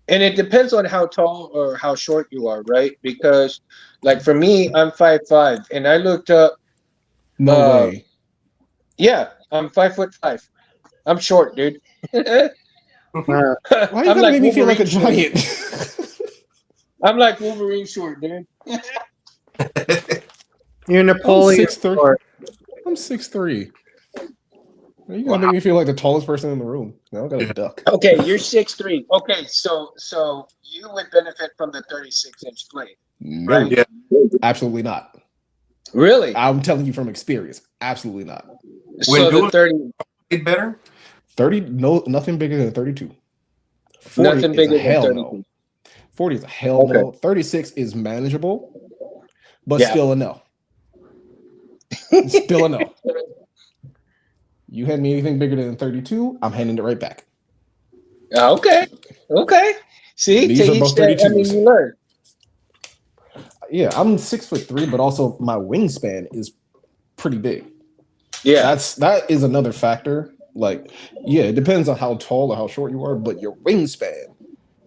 and it depends on how tall or how short you are, right? Because, like for me, I'm 5'5", and I looked up. No way. Yeah, I'm 5'5". I'm short, dude. Why you gotta make me feel like a giant? I'm like Wolverine short, dude. You're Napoleon. I'm 6'3". You gotta make me feel like the tallest person in the room. Now I got a duck. Okay, you're 6'3". Okay, so you would benefit from the 36-inch blade. No, right? Yeah. Absolutely not. Really? I'm telling you from experience. Absolutely not. So the 30 better? 30, no, nothing bigger than 32. 40 nothing bigger than 32. No. 40 is a hell no. 36 is manageable, but still a no. Still a no. You hand me anything bigger than 32, I'm handing it right back. Okay. See, these are both 32s. I mean, you learn. Yeah, I'm 6'3", but also my wingspan is pretty big. Yeah, that is another factor. Like, yeah, it depends on how tall or how short you are, but your wingspan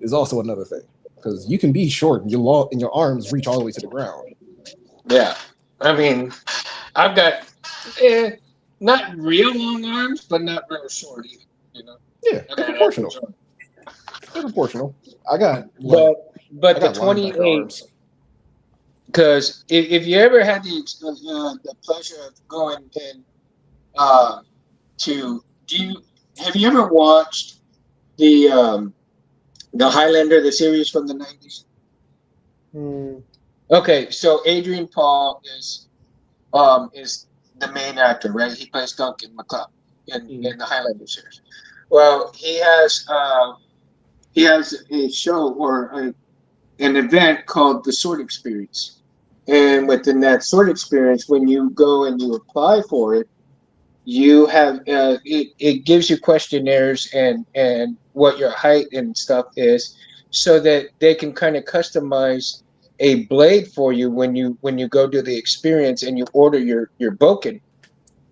is also another thing because you can be short and your arms reach all the way to the ground. Yeah, I mean, I've got not real long arms, but not real short either. You know. Yeah, they're proportional. They're proportional. I got but the 28. Because if you ever had the pleasure of going and have you ever watched the Highlander, the series from the 90s? Okay, so Adrian Paul is the main actor, right? He plays Duncan MacLeod in the Highlander series. Well, he has a show or an event called the Sword Experience, and within that Sword Experience, when you go and you apply for it, you have it gives you questionnaires and what your height and stuff is, so that they can kind of customize a blade for you when you go to the experience and you order your boken,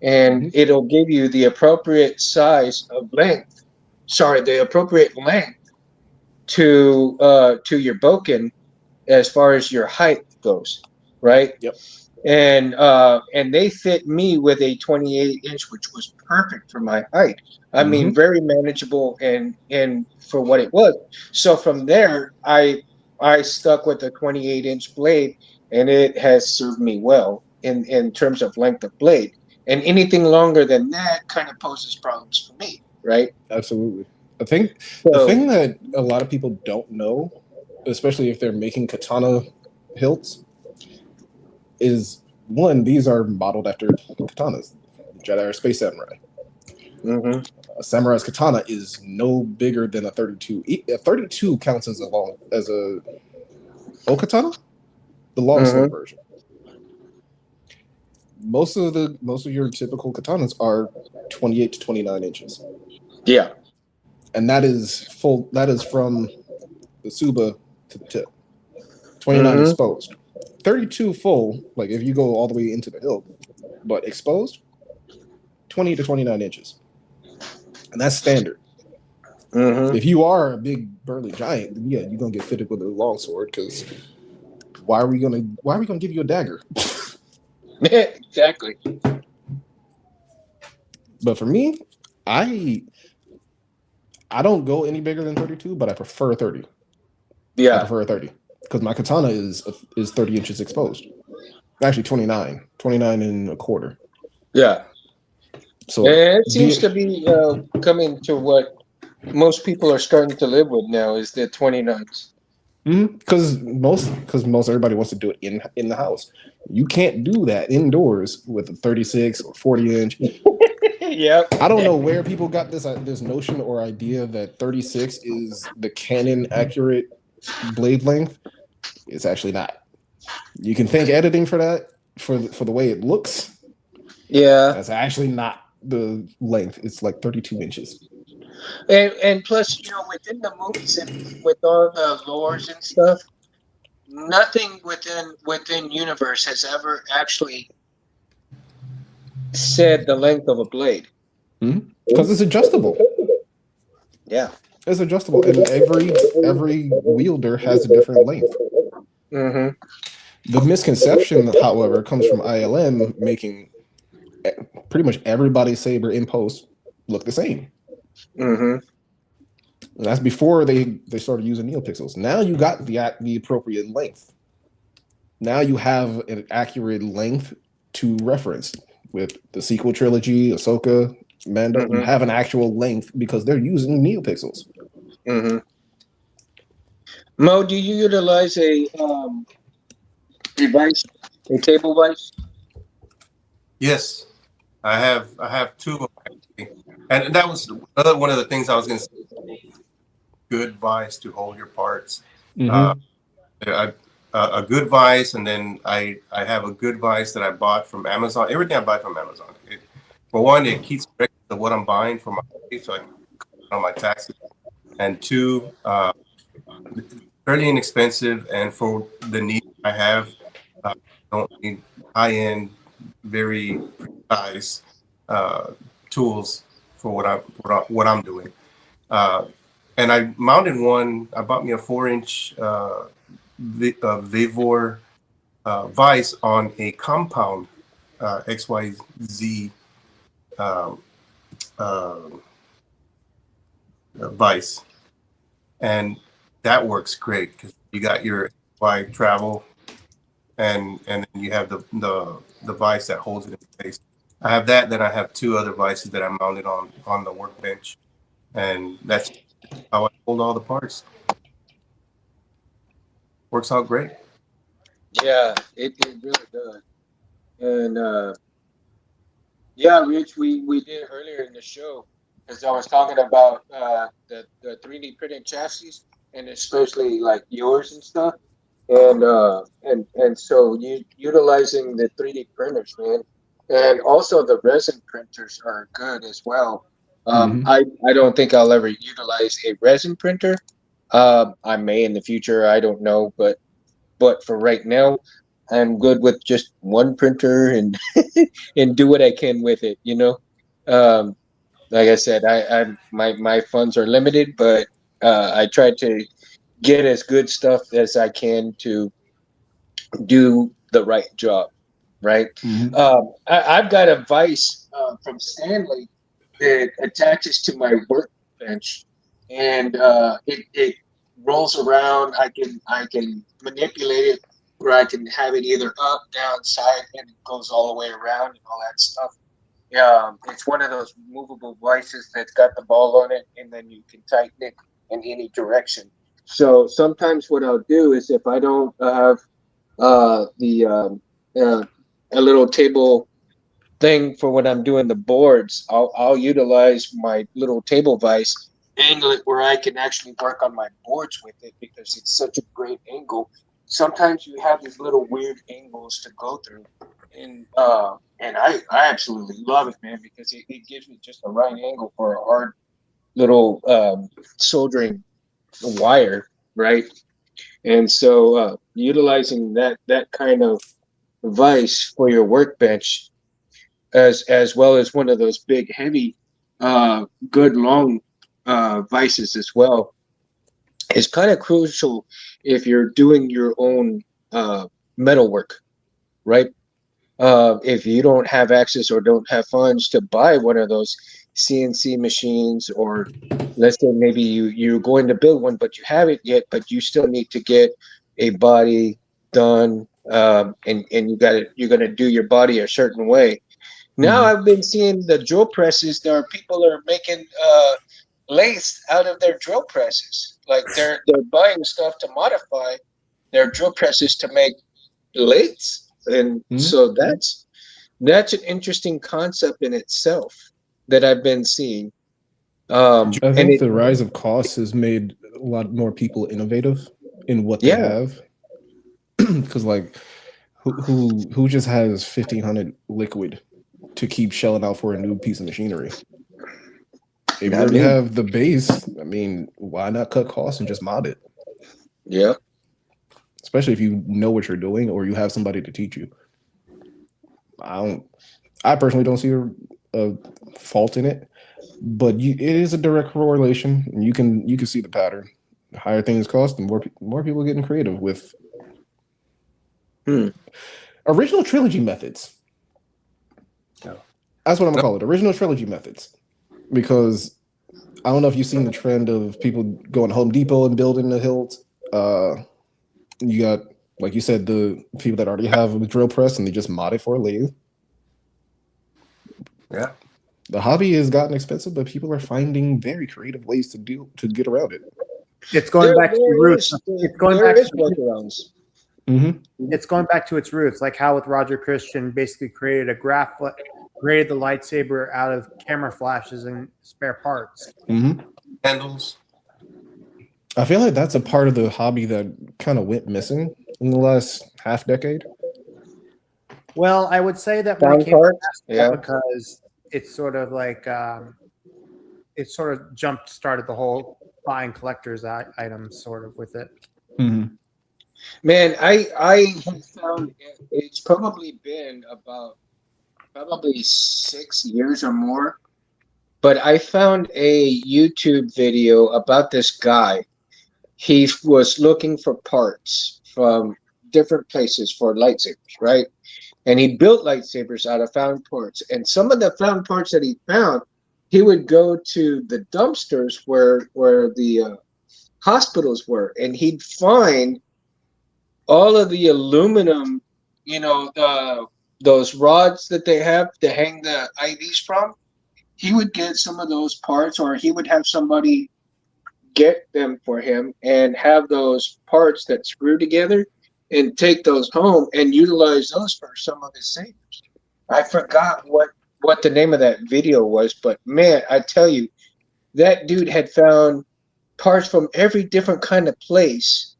and it'll give you the appropriate size of length, the appropriate length to your boken as far as your height goes, right? Yep. And they fit me with a 28-inch, which was perfect for my height. I mean, very manageable and for what it was. So from there, I stuck with a 28-inch blade, and it has served me well in terms of length of blade. And anything longer than that kind of poses problems for me, right? Absolutely. I think the thing that a lot of people don't know, especially if they're making katana hilts, is one, these are modeled after katanas. Jedi are space samurai. A samurai's katana is no bigger than a 32. A 32 counts as a katana, the longsword version. Most of your typical katanas are 28 to 29 inches. Yeah. And that is full. That is from the suba to the tip. 29 exposed. 32 full, like if you go all the way into the hilt, but exposed, 20 to 29 inches. And that's standard. If you are a big burly giant, then yeah, you're gonna get fitted with a longsword, because why are we gonna give you a dagger? Exactly. But for me, I don't go any bigger than 32, but I prefer 30. Yeah. I prefer 30. Because my katana is 30 inches exposed. Actually 29 and a quarter. Yeah. So and it seems to be coming to what most people are starting to live with now, is the 29s. Because most everybody wants to do it in the house. You can't do that indoors with a 36 or 40 inch. Yep. I don't know where people got this notion or idea that 36 is the canon accurate blade length. It's actually not. You can thank editing for that, for the way it looks. Yeah. That's actually not the length. It's like 32 inches. And plus, within the movies and with all the lores and stuff, nothing within universe has ever actually said the length of a blade. Because it's adjustable. Yeah. It's adjustable, and every wielder has a different length. The misconception, however, comes from ILM making pretty much everybody's saber in post look the same. And that's before they started using neopixels. Now you got the appropriate length. Now you have an accurate length to reference. With the sequel trilogy, Ahsoka, Mando, you have an actual length because they're using neopixels. Mo, do you utilize a device, a table vise? Yes, I have two of them. And that was another one of the things I was going to say. Good vise to hold your parts. A good vise, and then I have a good vise that I bought from Amazon. Everything I buy from Amazon. For one, it keeps record of what I'm buying for my wife, so I can on my taxes. And two, fairly inexpensive, and for the need I have, don't need high-end, very precise tools for what I'm doing. And I mounted one. I bought me a 4-inch Vivor vise on a compound XYZ vise, and that works great because you got your Y travel, and then you have the vise that holds it in place. I have that. Then I have two other vices that I mounted on the workbench, and that's how I hold all the parts. Works out great. Yeah, it really does. And yeah, Rich, we did earlier in the show, because I was talking about the 3D printed chassis, and especially like yours and stuff. And so you utilizing the 3D printers, man, and also the resin printers are good as well. I don't think I'll ever utilize a resin printer. I may in the future, I don't know, but for right now, I'm good with just one printer and and do what I can with it. Um, like I said, my funds are limited, but I try to get as good stuff as I can to do the right job, right? I've got a vise from Stanley that attaches to my workbench, and it rolls around. I can manipulate it, where I can have it either up, down, side, and it goes all the way around and all that stuff. It's one of those movable vices that's got the ball on it, and then you can tighten it in any direction. So sometimes what I'll do is, if I don't have the uh, a little table thing for when I'm doing the boards, I'll utilize my little table vise, angle it where I can actually work on my boards with it, because it's such a great angle. Sometimes you have these little weird angles to go through, and I absolutely love it, man, because it gives me just the right angle for a hard little soldering wire, right? And so utilizing that kind of vise for your workbench, as well as one of those big heavy good long vices as well, is kind of crucial if you're doing your own metalwork, right? If you don't have access or don't have funds to buy one of those CNC machines, or let's say maybe you're going to build one but you haven't yet, but you still need to get a body done, and you're gonna do your body a certain way. Now I've been seeing the drill presses. There are people that are making lathes out of their drill presses. Like they're buying stuff to modify their drill presses to make lathes, and so that's an interesting concept in itself that I've been seeing. I think the rise of costs has made a lot more people innovative in what they have. Because like, who just has 1,500 liquid to keep shelling out for a new piece of machinery? If you already have the base, I mean, why not cut costs and just mod it? Yeah. Especially if you know what you're doing or you have somebody to teach you. I personally don't see a fault in it, but it is a direct correlation, and you can see the pattern. The higher things cost, the more people getting creative with original trilogy methods. That's what I'm gonna call it, original trilogy methods. Because I don't know if you've seen the trend of people going to Home Depot and building the hilt. You got, like you said, the people that already have a drill press and they just mod it for a lathe. Yeah. The hobby has gotten expensive, but people are finding very creative ways to get around it. It's going back to the roots. It's going back to workarounds. It's going back to its roots, like how with Roger Christian basically created created the lightsaber out of camera flashes and spare parts. Handles. I feel like that's a part of the hobby that kind of went missing in the last half decade. Well, I would say that when it came to because it's sort of like it sort of jump started the whole buying collector's items sort of with it. Man, I have found it's probably been about 6 years or more, but I found a YouTube video about this guy. He was looking for parts from different places for lightsabers, right? And he built lightsabers out of found parts. And some of the found parts that he found, he would go to the dumpsters where the hospitals were, and he'd find all of the aluminum, those rods that they have to hang the IVs from. He would get some of those parts, or he would have somebody get them for him and have those parts that screw together and take those home and utilize those for some of his sabers. I forgot what the name of that video was, but man, I tell you, that dude had found parts from every different kind of place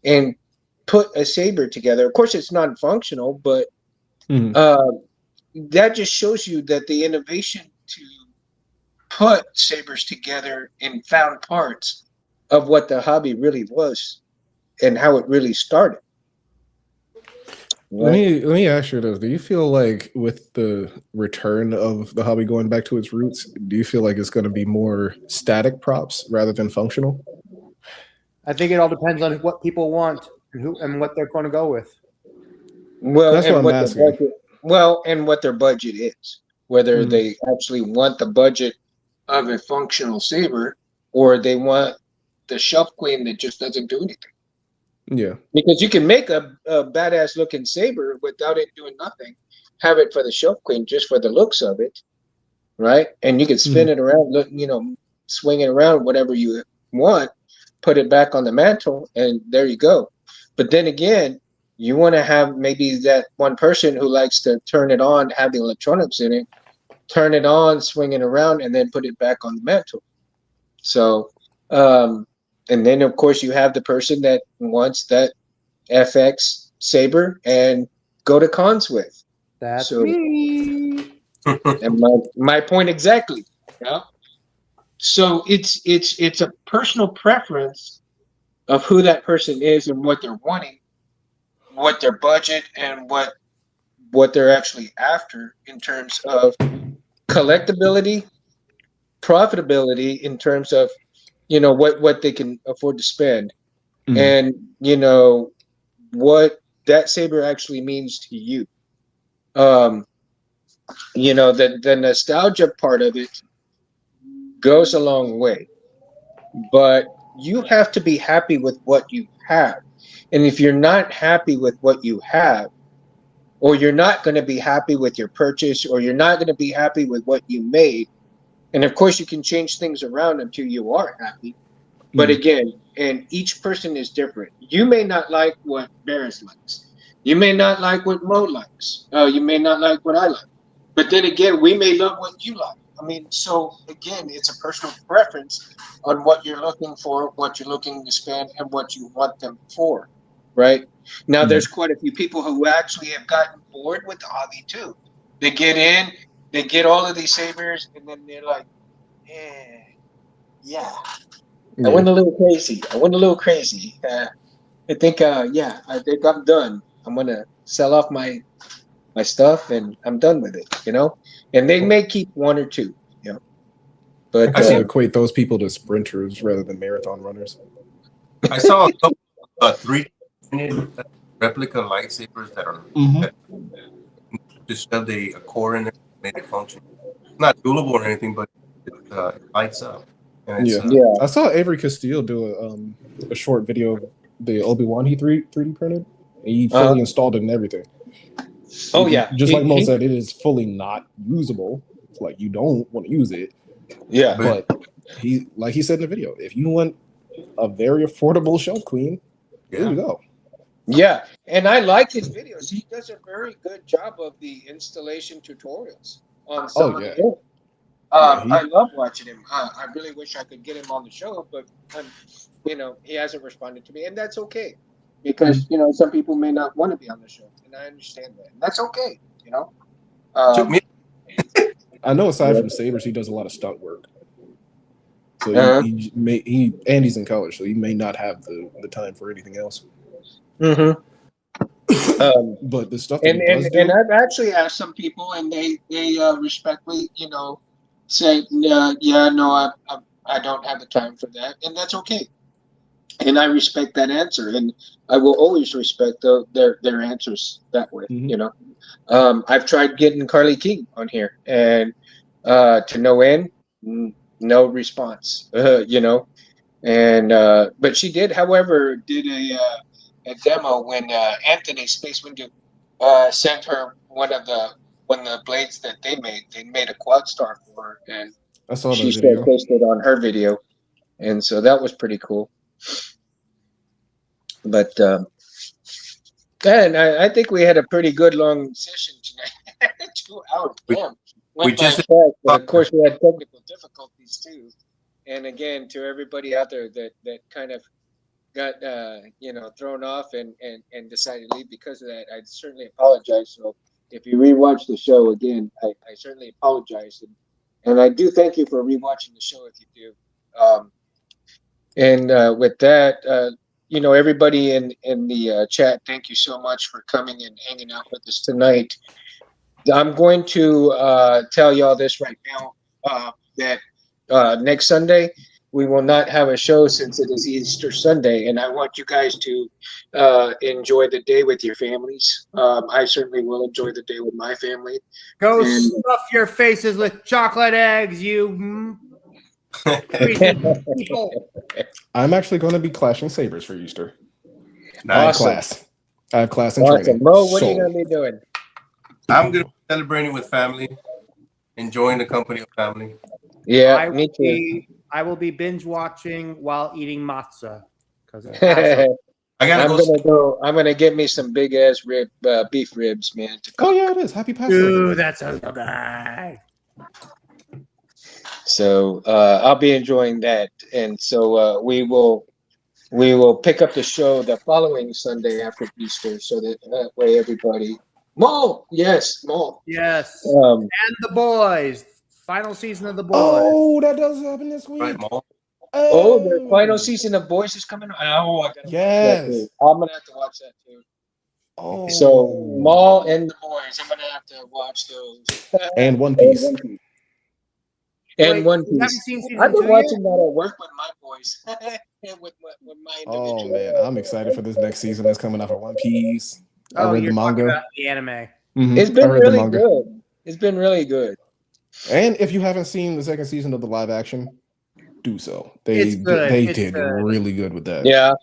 and put a saber together. Of course, it's non-functional, but that just shows you that the innovation to put sabers together in found parts of what the hobby really was and how it really started. Let me ask you this: do you feel like with the return of the hobby going back to its roots, do you feel like it's going to be more static props rather than functional? I think it all depends on what people want and what they're going to go with. Well, that's what I'm asking. And what their budget is, whether they actually want the budget of a functional saber or they want the shelf queen that just doesn't do anything. Yeah, because you can make a badass looking saber without it doing nothing, have it for the shelf queen just for the looks of it, right? And you can spin it around, swing it around, whatever you want, put it back on the mantle, and there you go. But then again, you want to have maybe that one person who likes to turn it on, have the electronics in it, turn it on, swing it around, and then put it back on the mantle. So, and then of course you have the person that wants that FX saber and go to cons with. That's me. And my point exactly. Yeah. So it's a personal preference of who that person is and what they're wanting, what their budget and what they're actually after in terms of collectability, profitability in terms of what they can afford to spend, and what that saber actually means to you. The nostalgia part of it goes a long way, but you have to be happy with what you have. And if you're not happy with what you have, or you're not going to be happy with your purchase, or you're not going to be happy with what you made, and of course you can change things around until you are happy. But again, and each person is different. You may not like what Barris likes. You may not like what Mo likes. You may not like what I like. But then again, we may love what you like. I mean, so again, it's a personal preference on what you're looking for, what you're looking to spend, and what you want them for, right? Now, there's quite a few people who actually have gotten bored with the hobby too. They get in, they get all of these sabers, and then they're like, yeah. I went a little crazy. I think I'm done. I'm gonna sell off my stuff, and I'm done with it. And they may keep one or two. But I kind of equate those people to sprinters rather than marathon runners. I saw a couple 3D replica lightsabers that are just shoved a core in there, made it function. Not dualable or anything, but it lights up. And it's, I saw Avery Castillo do a short video of the Obi-Wan he 3D printed. He fully installed it and everything. Oh yeah, just like Mo said, it is fully not usable. It's like you don't want to use it. Yeah, but he said in the video, if you want a very affordable shelf queen, there you go. Yeah, and I like his videos. He does a very good job of the installation tutorials on some of the I love watching him. I really wish I could get him on the show, but he hasn't responded to me, and that's okay because some people may not want to be on the show, and I understand that. And that's okay, I know aside from sabers, he does a lot of stunt work. So he's in college, so he may not have the time for anything else. But the stuff that he does do, and I've actually asked some people, and they respectfully, say, I don't have the time for that, and that's okay. And I respect that answer, and I will always respect their answers that way. I've tried getting Carly King on here, and to no end, no response. And but she did, however, did a demo when Anthony Space Windu sent her one of the blades that they made. They made a quad star for her, and I saw she the video. showcased it on her video, and so that was pretty cool. But and I think we had a pretty good long session tonight. 2 hours. Damn. Went by fast, but of course we had technical difficulties too. And again, to everybody out there that kind of got thrown off and decided to leave because of that, I certainly apologize. So if you rewatch the show again, I certainly apologize, and I do thank you for rewatching the show if you do. And with that, everybody in the chat, thank you so much for coming and hanging out with us tonight. I'm going to tell y'all this right now, that next Sunday we will not have a show since it is Easter Sunday, and I want you guys to enjoy the day with your families. I certainly will enjoy the day with my family. Go stuff your faces with chocolate eggs, you people. I'm actually going to be clashing sabers for Easter. Awesome. I have class and training. Mo, what are you going to be doing? I'm going to be celebrating with family, enjoying the company of family. Yeah, me too. I will be binge watching while eating matzah because I'm gonna get me some big ass beef ribs, man. Oh yeah, it is. Happy Passover. Dude, that's so good. So I'll be enjoying that, and so we will pick up the show the following Sunday after Easter, so that way everybody. Mo, yes, and The Boys, final season of The Boys. Oh, that does happen this week. Right, Mo. Oh, the final season of Boys is coming. Oh, I gotta watch that too. I'm gonna have to watch that too. Oh, so Maul and The Boys, I'm gonna have to watch those. And One Piece. One Piece. I've been watching that at work with my boys. with my individual. Oh man, I'm excited for this next season that's coming out for One Piece. I read the manga. About the anime. Mm-hmm. It's been really good. It's been really good. And if you haven't seen the second season of the live action, do so. They did really good with that. Yeah.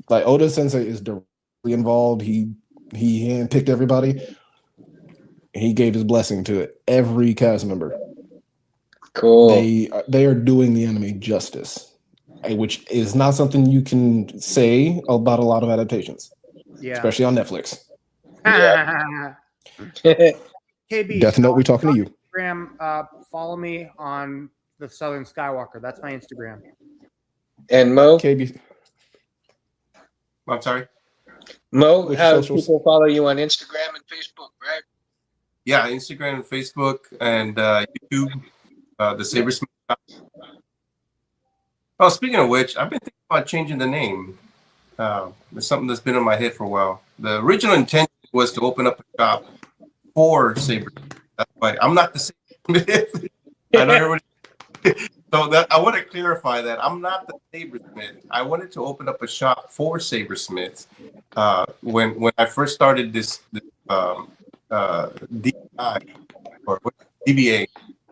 Like Oda Sensei is directly involved. He handpicked everybody. He gave his blessing to every cast member. Cool. They are doing the anime justice, which is not something you can say about a lot of adaptations. Yeah. Especially on Netflix. Yeah. KB, Death Note, we're talking to you. Instagram, follow me on the Southern Skywalker. That's my Instagram. And Mo? KB. I'm sorry? Mo, how people follow you on Instagram and Facebook, right? Yeah, Instagram and Facebook and YouTube, the Sabers. Oh, speaking of which, I've been thinking about changing the name. It's something that's been in my head for a while. The original intention was to open up a shop for Sabers. That's why I'm not the Sabersmith. I know everybody. So that I want to clarify that I'm not the Sabersmith. I wanted to open up a shop for Sabersmiths. When I first started this DBI or DBA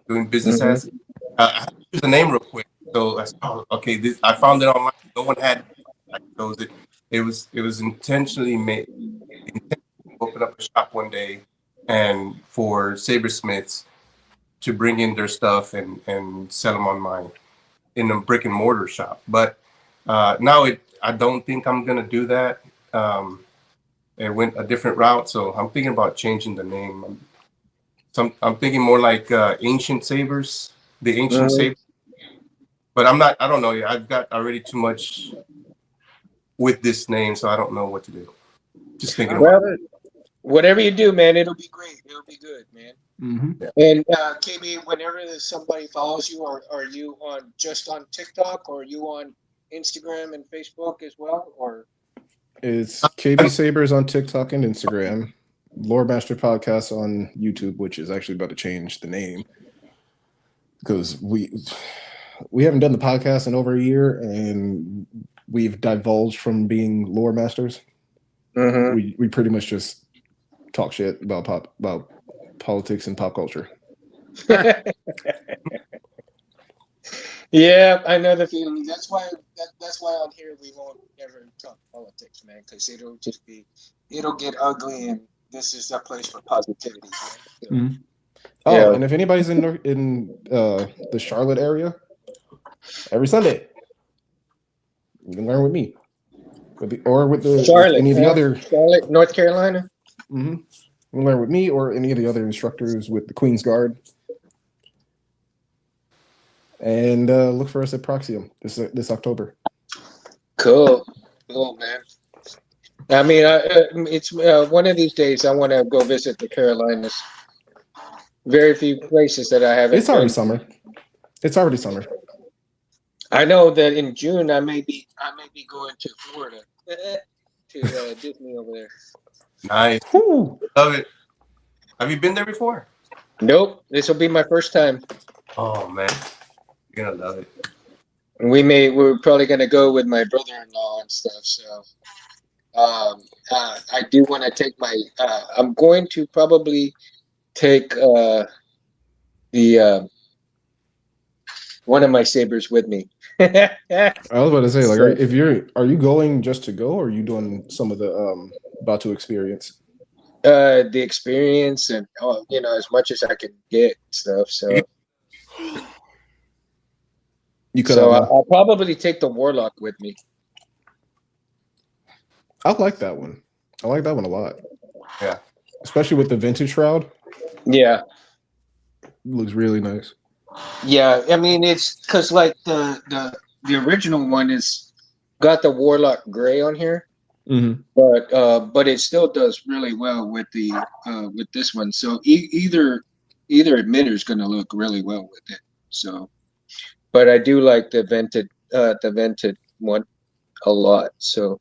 doing business as, I had to use the name real quick. So I said, oh, okay, I found it online. No one had it. I chose it. It was intentionally made to open up a shop one day and for Sabersmiths to bring in their stuff and sell them in a brick and mortar shop. But now I don't think I'm gonna do that. It went a different route, so I'm thinking about changing the name. I'm thinking more like Ancient Sabers, the Ancient Sabers. But I don't know. I've got already too much with this name, so I don't know what to do. Just thinking about it. Whatever you do, man, it'll be great. It'll be good, man. Mm-hmm. And KB, whenever somebody follows you, are you just on TikTok, or are you on Instagram and Facebook as well, or? It's KB Sabers on TikTok and Instagram. Lore Master Podcast on YouTube, which is actually about to change the name because we haven't done the podcast in over a year, and we've divulged from being lore masters. We pretty much just talk shit about politics and pop culture. Yeah, I know the feeling. That's why on here we won't ever talk politics, man, because it'll get ugly, and this is a place for positivity. Right? So, Oh, and if anybody's in the Charlotte area, every Sunday, you can learn with me, Charlotte, any of the other Charlotte, North Carolina. You can learn with me or any of the other instructors with the Queen's Guard. And look for us at Proxium this October. Cool, man. I mean, it's one of these days I want to go visit the Carolinas. Very few places that I haven't. It's already summer. It's already summer. I know that in June I may be going to Florida to Disney over there. Nice. Woo. Love it. Have you been there before? Nope. This will be my first time. Oh man, you're gonna love it. We're probably gonna go with my brother-in-law and stuff. So, I do want to take my. I'm going to probably take the one of my sabers with me. I was about to say, like, are you going just to go, or are you doing some of the about to experience? The experience and as much as I can get stuff. So you could. So I'll probably take the warlock with me. I like that one. I like that one a lot. Yeah, especially with the vintage shroud. Yeah, it looks really nice. Yeah, I mean it's because like the original one is got the warlock gray on here. But it still does really well with the with this one. So either emitter is going to look really well with it. So, but I do like the vented one a lot. So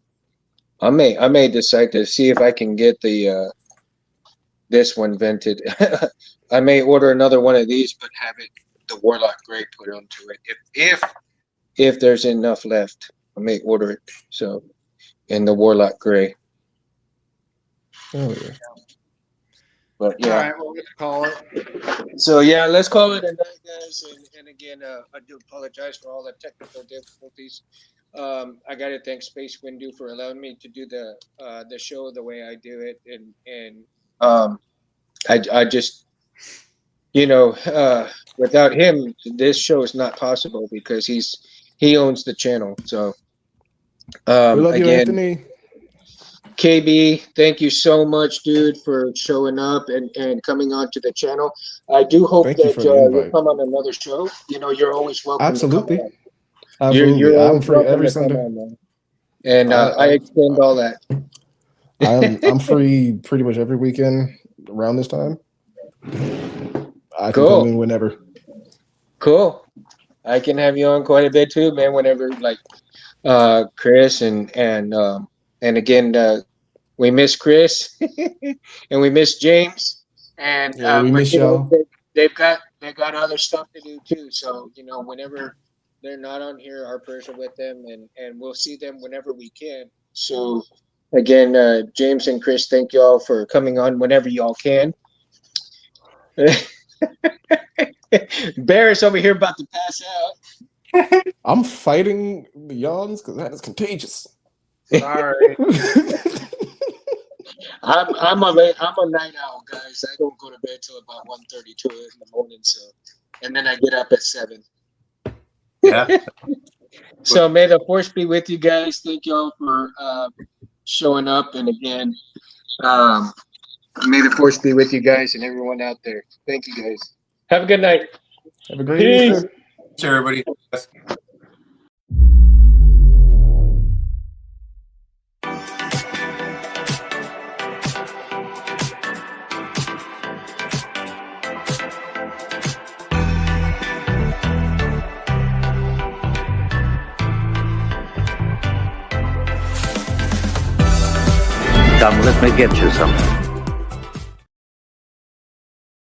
I may decide to see if I can get the this one vented. I may order another one of these, but have it the warlock gray put onto it. If there's enough left, I may order it. So. In the warlock gray. Oh yeah. But yeah. All right, well, let's call it. So yeah, let's call it a night, guys. And again, I do apologize for all the technical difficulties. I got to thank Space Windu for allowing me to do the show the way I do it, and I just without him, this show is not possible because he owns the channel. So. We love you, again, Anthony. KB, thank you so much, dude, for showing up and coming onto the channel. I do hope that you'll come on another show. You're always welcome. Absolutely. To come on. You're I'm free every Sunday. And I extend all that. I'm free pretty much every weekend around this time. I can come in whenever. Cool. I can have you on quite a bit too, man. Whenever, like. Chris and again we miss Chris and we miss James and we miss y'all. They've got other stuff to do too. So whenever they're not on here, our prayers are with them, and we'll see them whenever we can. So again, James and Chris, thank y'all for coming on whenever y'all can. Barrett's over here about to pass out. I'm fighting the yawns because that is contagious. Sorry. I'm a night owl, guys. I don't go to bed till about 1:32 in the morning. So, and then I get up at 7. Yeah. So may the force be with you guys. Thank y'all for showing up, and again, may the force be with you guys and everyone out there. Thank you, guys. Have a good night. Have a great Easter. Thanks, everybody. Come, let me get you something.